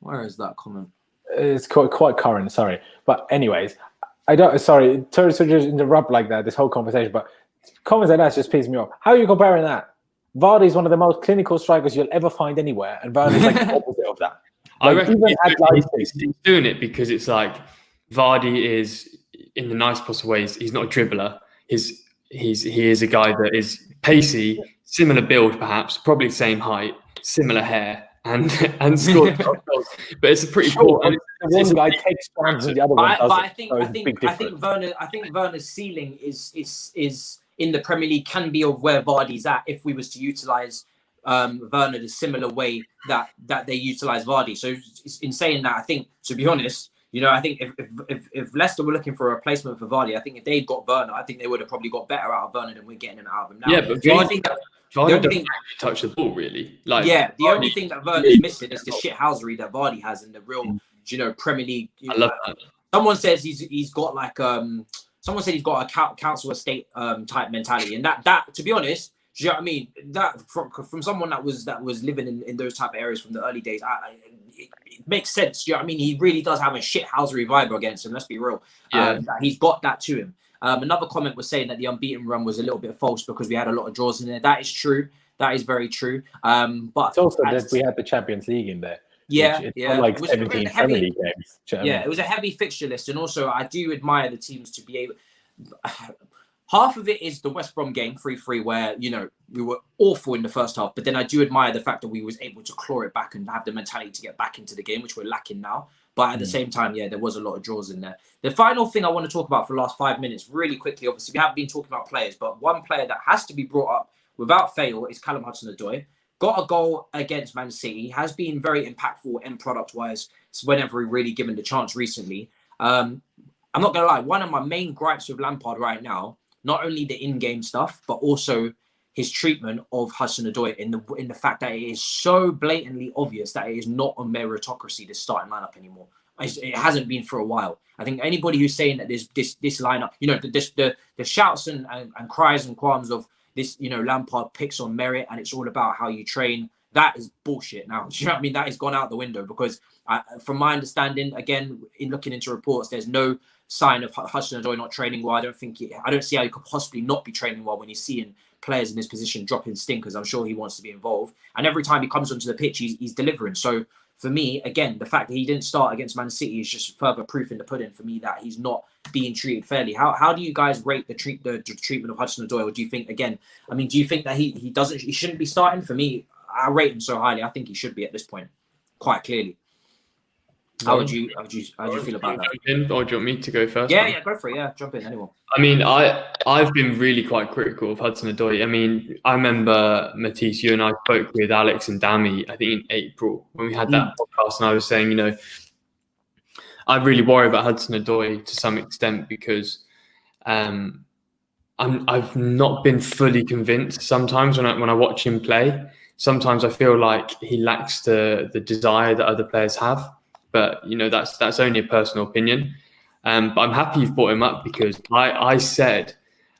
Where is that comment? It's quite current, sorry. But anyways, sorry to just interrupt like that, this whole conversation, but comments like that just piss me off. How are you comparing that? Vardy is one of the most clinical strikers you'll ever find anywhere, and Werner is like the opposite of that. I reckon he's doing it because it's like Vardy is, in the nice possible ways, he's not a dribbler. He is a guy that is pacey, similar build perhaps, probably same height, similar hair, and scored goals. But it's a pretty cool. One guy takes stands and the other one doesn't. I think Werner's ceiling is in the Premier League can be of where Vardy's at if we was to utilise Werner the similar way that they utilise Vardy. So in saying that, I think, to be honest, I think if Leicester were looking for a replacement for Vardy, I think if they'd got Werner, I think they would have probably got better out of Werner than we're getting him out of him now. Yeah, but Vardy doesn't actually touch the ball, really. The only thing that Werner's missing is the shithousery that Vardy has in the real, Premier League. I love that. Someone says he's got like someone said he's got a council estate type mentality, and that to be honest, do you know what I mean? That from someone that was living in those type of areas from the early days, it makes sense. Do you know what I mean? He really does have a shithousery vibe against him. Let's be real. He's got that to him. Another comment was saying that the unbeaten run was a little bit false because we had a lot of draws in there. That is true. That is very true. But it's also that we had the Champions League in there. Like 17 Premier League games. It was a heavy fixture list, and also I do admire the teams to be able. Half of it is the West Brom game, 3-3, where, we were awful in the first half. But then I do admire the fact that we was able to claw it back and have the mentality to get back into the game, which we're lacking now. But at the same time, there was a lot of draws in there. The final thing I want to talk about for the last 5 minutes, really quickly, obviously, we haven't been talking about players, but one player that has to be brought up without fail is Callum Hudson-Odoi. Got a goal against Man City, has been very impactful end product-wise whenever he really given the chance recently. I'm not going to lie, one of my main gripes with Lampard right now, not only the in-game stuff, but also his treatment of Hudson-Odoi in the fact that it is so blatantly obvious that it is not a meritocracy, this starting lineup anymore. It hasn't been for a while. I think anybody who's saying that this lineup, the shouts and cries and qualms of this, Lampard picks on merit and it's all about how you train, that is bullshit now. Do you know what I mean? That has gone out the window because from my understanding, again, in looking into reports, there's no sign of Hudson-Odoi not training well. I don't see how he could possibly not be training well when he's seeing players in this position dropping stinkers. I'm sure he wants to be involved. And every time he comes onto the pitch, he's delivering. So for me, again, the fact that he didn't start against Man City is just further proof in the pudding for me that he's not being treated fairly. How do you guys rate the treatment of Hudson-Odoi? Or do you think, again, do you think that he shouldn't be starting? For me, I rate him so highly. I think he should be at this point, quite clearly. How would you feel about that? Or do you want me to go first? Yeah, go for it. Yeah, jump in, anyone. I've been really quite critical of Hudson-Odoi. I remember, Matisse, you and I spoke with Alex and Dami, I think in April, when we had that podcast, and I was saying, I really worry about Hudson-Odoi to some extent because I've not been fully convinced. Sometimes when I watch him play, sometimes I feel like he lacks the desire that other players have. But, that's only a personal opinion. But I'm happy you've brought him up because I said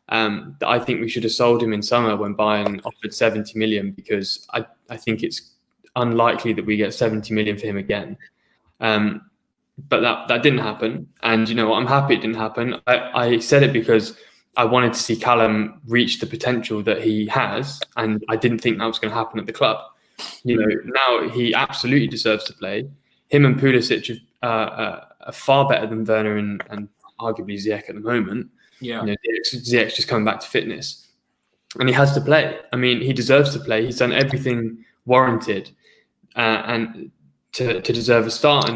that I think we should have sold him in summer when Bayern offered 70 million because I think it's unlikely that we get 70 million for him again. But that didn't happen. And you know what? I'm happy it didn't happen. I said it because I wanted to see Callum reach the potential that he has. And I didn't think that was going to happen at the club. Now he absolutely deserves to play. Him and Pulisic are far better than Werner and arguably Ziyech at the moment. Yeah, Ziyech's just coming back to fitness, and he has to play. He deserves to play. He's done everything warranted, and to deserve a start.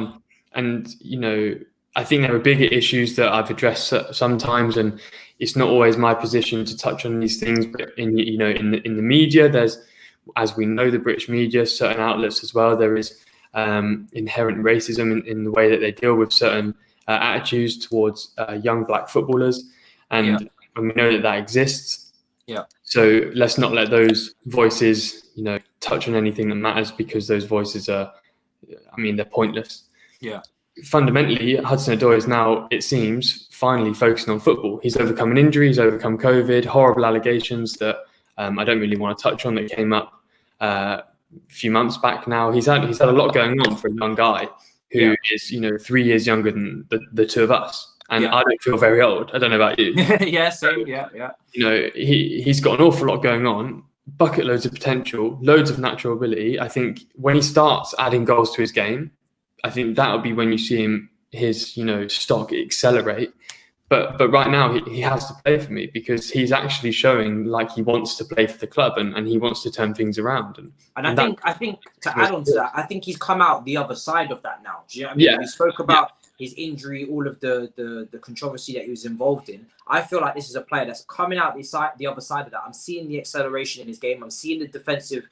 And I think there are bigger issues that I've addressed sometimes, and it's not always my position to touch on these things. But in the media, there's as we know, the British media, certain outlets as well, there is inherent racism in the way that they deal with certain attitudes towards young black footballers, and we know that exists. Yeah. So let's not let those voices, touch on anything that matters, because those voices are, they're pointless. Yeah. Fundamentally, Hudson-Odoi is now, it seems, finally focusing on football. He's overcome an injury, he's overcome COVID, horrible allegations that I don't really want to touch on that came up a few months back now. He's had a lot going on for a young guy who is, 3 years younger than the two of us. And I don't feel very old. I don't know about you. Yeah, same. Yeah. He's got an awful lot going on, bucket loads of potential, loads of natural ability. I think when he starts adding goals to his game, I think that'll be when you see his stock accelerate. But right now he has to play for me, because he's actually showing like he wants to play for the club and he wants to turn things around. And I think to add on to that, I think he's come out the other side of that now. Do you know what I mean? Yeah. We spoke about his injury, all of the controversy that he was involved in. I feel like this is a player that's coming out the other side of that. I'm seeing the acceleration in his game. I'm seeing the defensive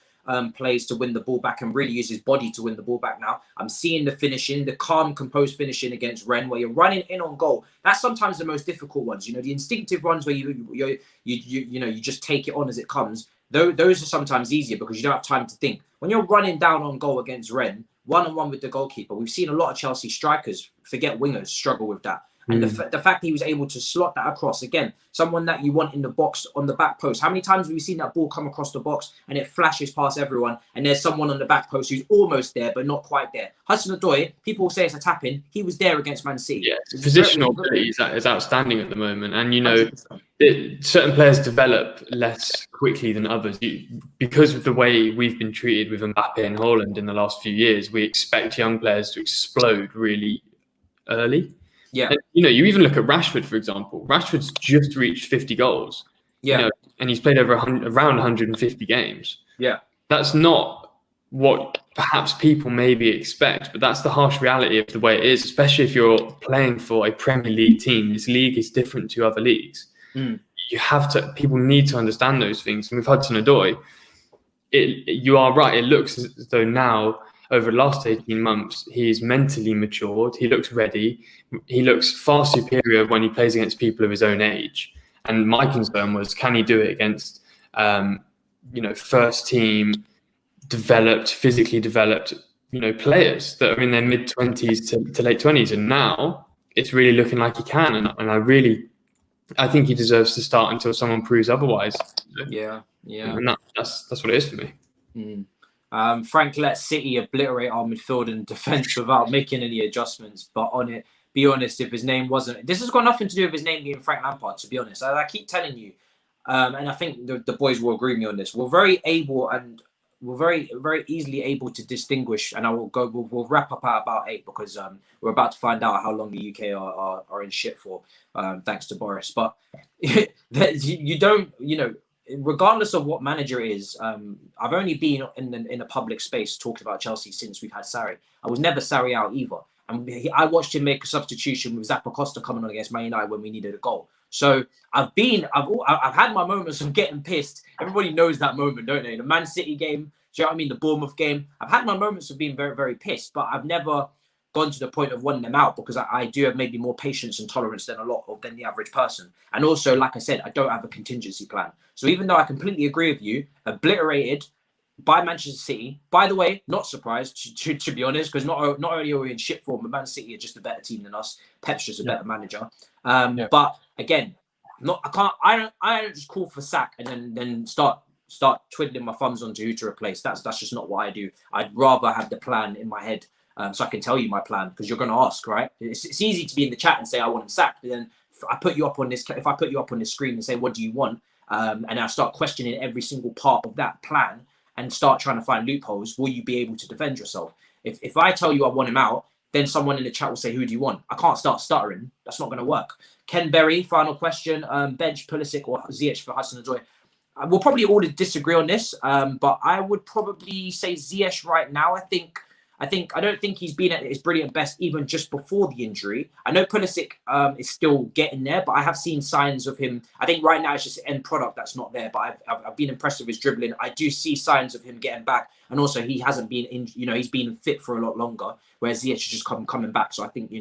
plays to win the ball back and really use his body to win the ball back now. I'm seeing the finishing, the calm, composed finishing against Rennes, where you're running in on goal. That's sometimes the most difficult ones. The instinctive runs where you just take it on as it comes. Those are sometimes easier because you don't have time to think. When you're running down on goal against Rennes, one-on-one with the goalkeeper, we've seen a lot of Chelsea strikers, forget wingers, struggle with that. And the fact that he was able to slot that across, again, someone that you want in the box on the back post. How many times have we seen that ball come across the box and it flashes past everyone and there's someone on the back post who's almost there but not quite there? Hudson-Odoi, people will say it's a tap-in. He was there against Man City. Yeah, positional ability is outstanding at the moment. And, certain players develop less quickly than others. Because of the way we've been treated with Mbappe and Haaland in the last few years, we expect young players to explode really early. Yeah, and, you even look at Rashford, for example. Rashford's just reached 50 goals. Yeah, and he's played around 150 games. Yeah, that's not what perhaps people maybe expect, but that's the harsh reality of the way it is. Especially if you're playing for a Premier League team, this league is different to other leagues. You have to. People need to understand those things. And with Hudson-Odoi, you are right. It looks as though now, over the last 18 months, he's mentally matured. He looks ready. He looks far superior when he plays against people of his own age. And my concern was, can he do it against, first team physically developed, players that are in their mid-20s to late 20s. And now it's really looking like he can. And I think he deserves to start until someone proves otherwise. Yeah. And that's what it is for me. Frank let City obliterate our midfield and defence without making any adjustments. But be honest, if his name wasn't... This has got nothing to do with his name being Frank Lampard, to be honest. I keep telling you, and I think the boys will agree with me on this. We're very able and we're very, very easily able to distinguish, and we'll wrap up at about 8 because we're about to find out how long the UK are in shit for, thanks to Boris. But you don't, regardless of what manager it is, I've only been in a public space talking about Chelsea since we've had Sarri. I was never Sarri out either. And I watched him make a substitution with Zappacosta coming on against Man United when we needed a goal. So I've had my moments of getting pissed. Everybody knows that moment, don't they? The Man City game, do you know what I mean? The Bournemouth game. I've had my moments of being very, very pissed, but I've never gone to the point of wanting them out because I do have maybe more patience and tolerance than the average person. And also, like I said, I don't have a contingency plan. So even though I completely agree with you, obliterated by Manchester City, by the way, not surprised to be honest, because not only are we in shit form, but Man City are just a better team than us. Pep's just a better manager. But again, I don't just call for sack and then start twiddling my thumbs onto who to replace. That's just not what I do. I'd rather have the plan in my head. So I can tell you my plan because you're going to ask, right? It's easy to be in the chat and say I want him sacked, but then if I put you up on this screen and say what do you want, and I start questioning every single part of that plan and start trying to find loopholes, will you be able to defend yourself? If I tell you I want him out, then someone in the chat will say who do you want? I can't start stuttering. That's not going to work. Ken Berry, final question: bench Pulisic or Ziyech for Hudson-Odoi? We'll probably all disagree on this, but I would probably say Ziyech right now. I I don't think he's been at his brilliant best even just before the injury. I know Pulisic is still getting there, but I have seen signs of him. I think right now it's just end product that's not there, but I've been impressed with his dribbling. I do see signs of him getting back, and also he hasn't been in. He's been fit for a lot longer, whereas Ziyech is just coming back. So I think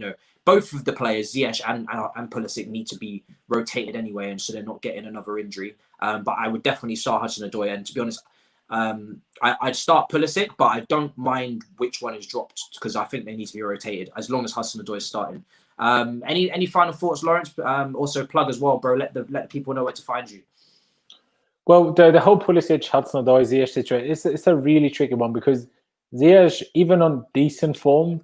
both of the players, Ziyech and Pulisic, need to be rotated anyway, and so they're not getting another injury. But I would definitely start Hudson-Odoi, and to be honest, I'd start Pulisic, but I don't mind which one is dropped because I think they need to be rotated as long as Hudson-Odoi is starting. Any final thoughts, Laurence? Also plug as well, bro. Let the people know where to find you. Well, the whole Pulisic, Hudson-Odoi, Ziyech situation, it's a really tricky one because Ziyech, even on decent form,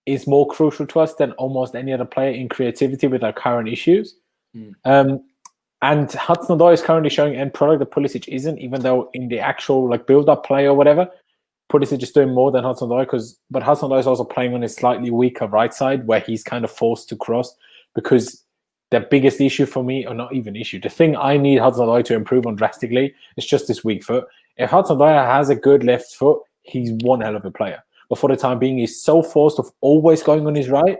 is more crucial to us than almost any other player in creativity with our current issues. And Hudson-Odoi is currently showing end product that Pulisic isn't, even though in the actual build-up play or whatever, Pulisic is doing more than Hudson-Odoi. But Hudson-Odoi is also playing on his slightly weaker right side where he's kind of forced to cross, because the biggest issue for me, or not even issue, the thing I need Hudson-Odoi to improve on drastically is just this weak foot. If Hudson-Odoi has a good left foot, he's one hell of a player. But for the time being, he's so forced of always going on his right.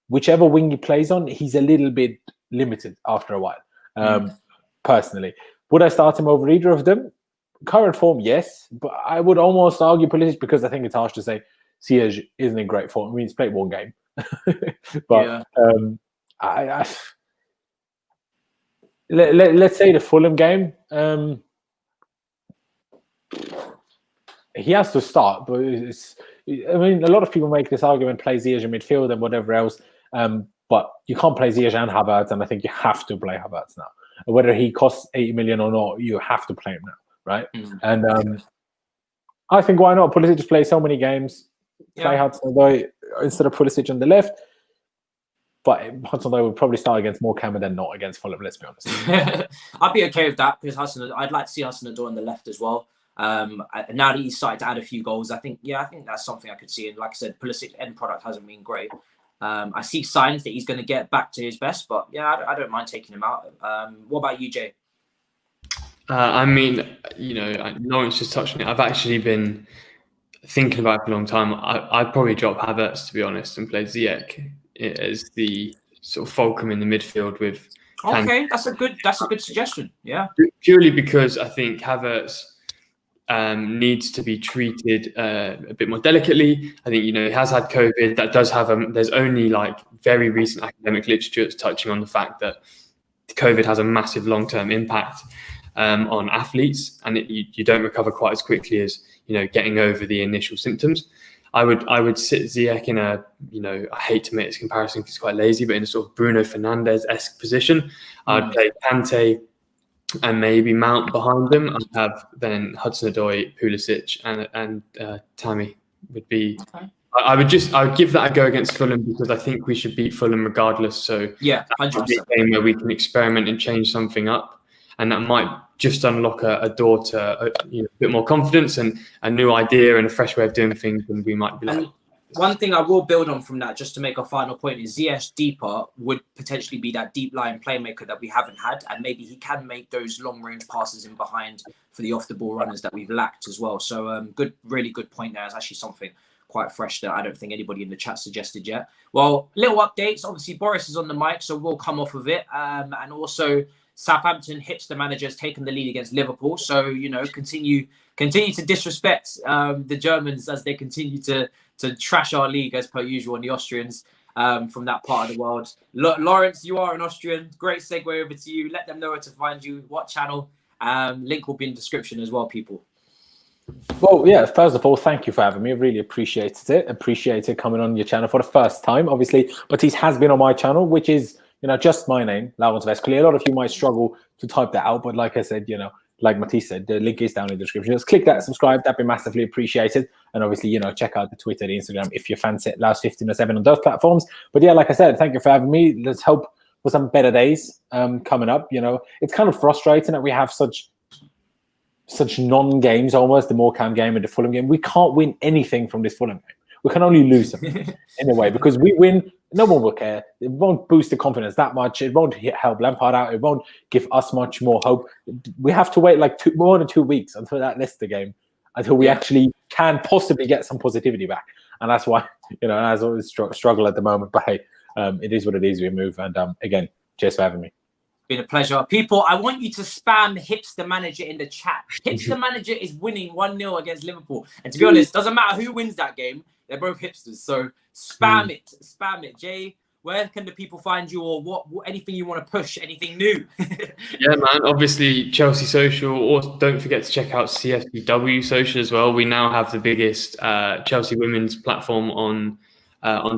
Whichever wing he plays on, he's a little bit limited after a while. Personally, would I start him over either of them? Current form, yes, but I would almost argue Pulisic, because I think it's harsh to say Ziyech isn't in great form. I mean, he's played one game, but let's say the Fulham game. He has to start, but a lot of people make this argument: play Ziyech in midfield and whatever else. But you can't play Ziyech and Havertz, and I think you have to play Havertz now. Whether he costs 80 million or not, you have to play him now, right? And I think why not? Pulisic just plays so many games. Play Hudson-Odoi instead of Pulisic on the left. But Hudson-Odoi would probably start against Morecambe and then not against Fulham, let's be honest. I'd be okay with that, because I'd like to see Hudson-Odoi on the left as well. Now that he's started to add a few goals, I think that's something I could see. And like I said, Pulisic end product hasn't been great. I see signs that he's going to get back to his best, but I don't mind taking him out. What about you, Jay? Laurence just touched on it. I've actually been thinking about it for a long time. I'd probably drop Havertz, to be honest, and play Ziyech as the sort of fulcrum in the midfield with. Okay, that's a good suggestion. Yeah, purely because I think Havertz needs to be treated a bit more delicately. I think, he has had COVID. That does have there's only very recent academic literature that's touching on the fact that COVID has a massive long-term impact on athletes, and you don't recover quite as quickly as, getting over the initial symptoms. I would sit Ziyech in a, I hate to make this comparison because it's quite lazy, but in a sort of Bruno Fernandes-esque position. I'd play Kante and maybe Mount behind them. I'd have then Hudson-Odoi, Pulisic, and Tammy would be. Okay. I would give that a go against Fulham, because I think we should beat Fulham regardless. So 100%. Be a game where we can experiment and change something up, and that might just unlock a door to a bit more confidence and a new idea and a fresh way of doing things. And we might be like. One thing I will build on from that, just to make a final point, is Ziyech deeper would potentially be that deep line playmaker that we haven't had, and maybe he can make those long range passes in behind for the off the ball runners that we've lacked as well. So really good point there. It's actually something quite fresh that I don't think anybody in the chat suggested yet. Well, little updates. Obviously, Boris is on the mic, so we'll come off of it. And also, Southampton hipster manager has taken the lead against Liverpool. So continue to disrespect the Germans as they continue to trash our league as per usual, and the Austrians from that part of the world. Laurence, you are an Austrian. Great segue over to you. Let them know where to find you, what channel. Link will be in the description as well, people. Well, yeah, first of all, thank you for having me. I really appreciated it. Appreciated coming on your channel for the first time, obviously. Batiste has been on my channel, which is, just my name, Laurenz Vescoli. A lot of you might struggle to type that out, but like I said, like Matisse said, the link is down in the description. Just click that, subscribe. That'd be massively appreciated. And obviously, check out the Twitter, the Instagram, if you fancy it, last 15 or 7 on those platforms. But yeah, like I said, thank you for having me. Let's hope for some better days coming up. It's kind of frustrating that we have such non-games almost, the Morecambe game and the Fulham game. We can't win anything from this Fulham game. We can only lose them in a way, because we win, no one will care. It won't boost the confidence that much. It won't help Lampard out. It won't give us much more hope. We have to wait more than 2 weeks until that Leicester game, until we actually can possibly get some positivity back. and that's why I always struggle at the moment. But hey, it is what it is. We move, and again, cheers for having me. Been a pleasure. People, I want you to spam Hipster Manager in the chat. Hipster Manager is winning 1-0 against Liverpool. And to be honest, doesn't matter who wins that game. They're both hipsters. So spam it. Jay, where can the people find you, or what anything you want to push, anything new? Yeah, man. Obviously, Chelsea Social. Or don't forget to check out CFCW Social as well. We now have the biggest Chelsea women's platform on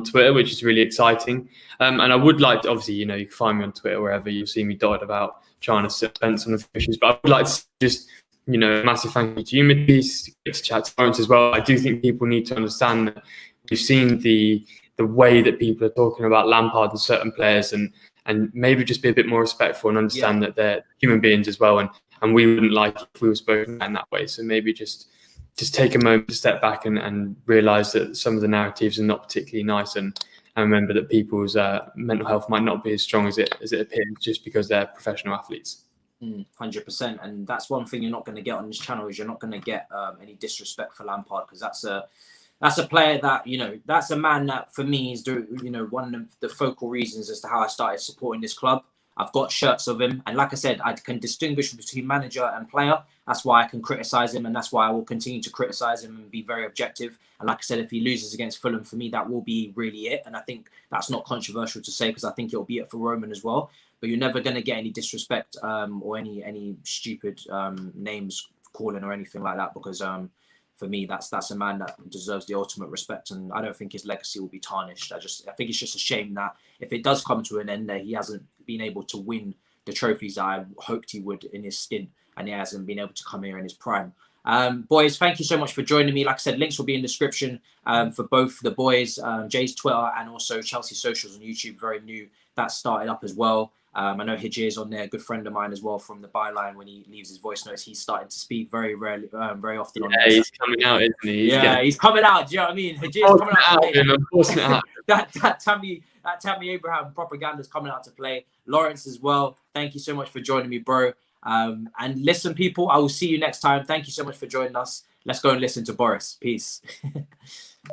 Twitter, which is really exciting. And I would like to, obviously, you can find me on Twitter wherever you'll see me dotted about trying to set fence on the fishes. But I would like to just, massive thank you to you, Midfield, to chat to Laurenz as well. I do think people need to understand that we've seen the way that people are talking about Lampard and certain players, and maybe just be a bit more respectful and understand that they're human beings as well. And we wouldn't like it if we were spoken in that way. So maybe just take a moment to step back and realise that some of the narratives are not particularly nice, and remember that people's mental health might not be as strong as it appears just because they're professional athletes. 100%. And that's one thing you're not going to get on this channel, is you're not going to get any disrespect for Lampard, because that's a player that, that's a man that for me is one of the focal reasons as to how I started supporting this club. I've got shirts of him, and like I said, I can distinguish between manager and player. That's why I can criticise him, and that's why I will continue to criticise him and be very objective. And like I said, if he loses against Fulham, for me, that will be really it. And I think that's not controversial to say, because I think it'll be it for Roman as well. But you're never going to get any disrespect or any stupid names calling or anything like that, because for me, that's a man that deserves the ultimate respect, and I don't think his legacy will be tarnished. I think it's just a shame that if it does come to an end, that he hasn't been able to win the trophies that I hoped he would in his stint, and he hasn't been able to come here in his prime. Boys, thank you so much for joining me. Like I said, links will be in the description for both the boys, Jay's Twitter and also Chelsea Socials on YouTube, very new. That started up as well. I know Hijir's on there, a good friend of mine as well from the Byline. When he leaves his voice notes, he's starting to speak very rarely, very often. On there. He's coming out, isn't he? He's coming out. Do you know what I mean? Hijir's coming out. That Tammy Abraham propaganda's coming out to play. Laurenz as well. Thank you so much for joining me, bro. And listen, people, I will see you next time. Thank you so much for joining us. Let's go and listen to Boris. Peace.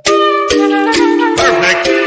Perfect.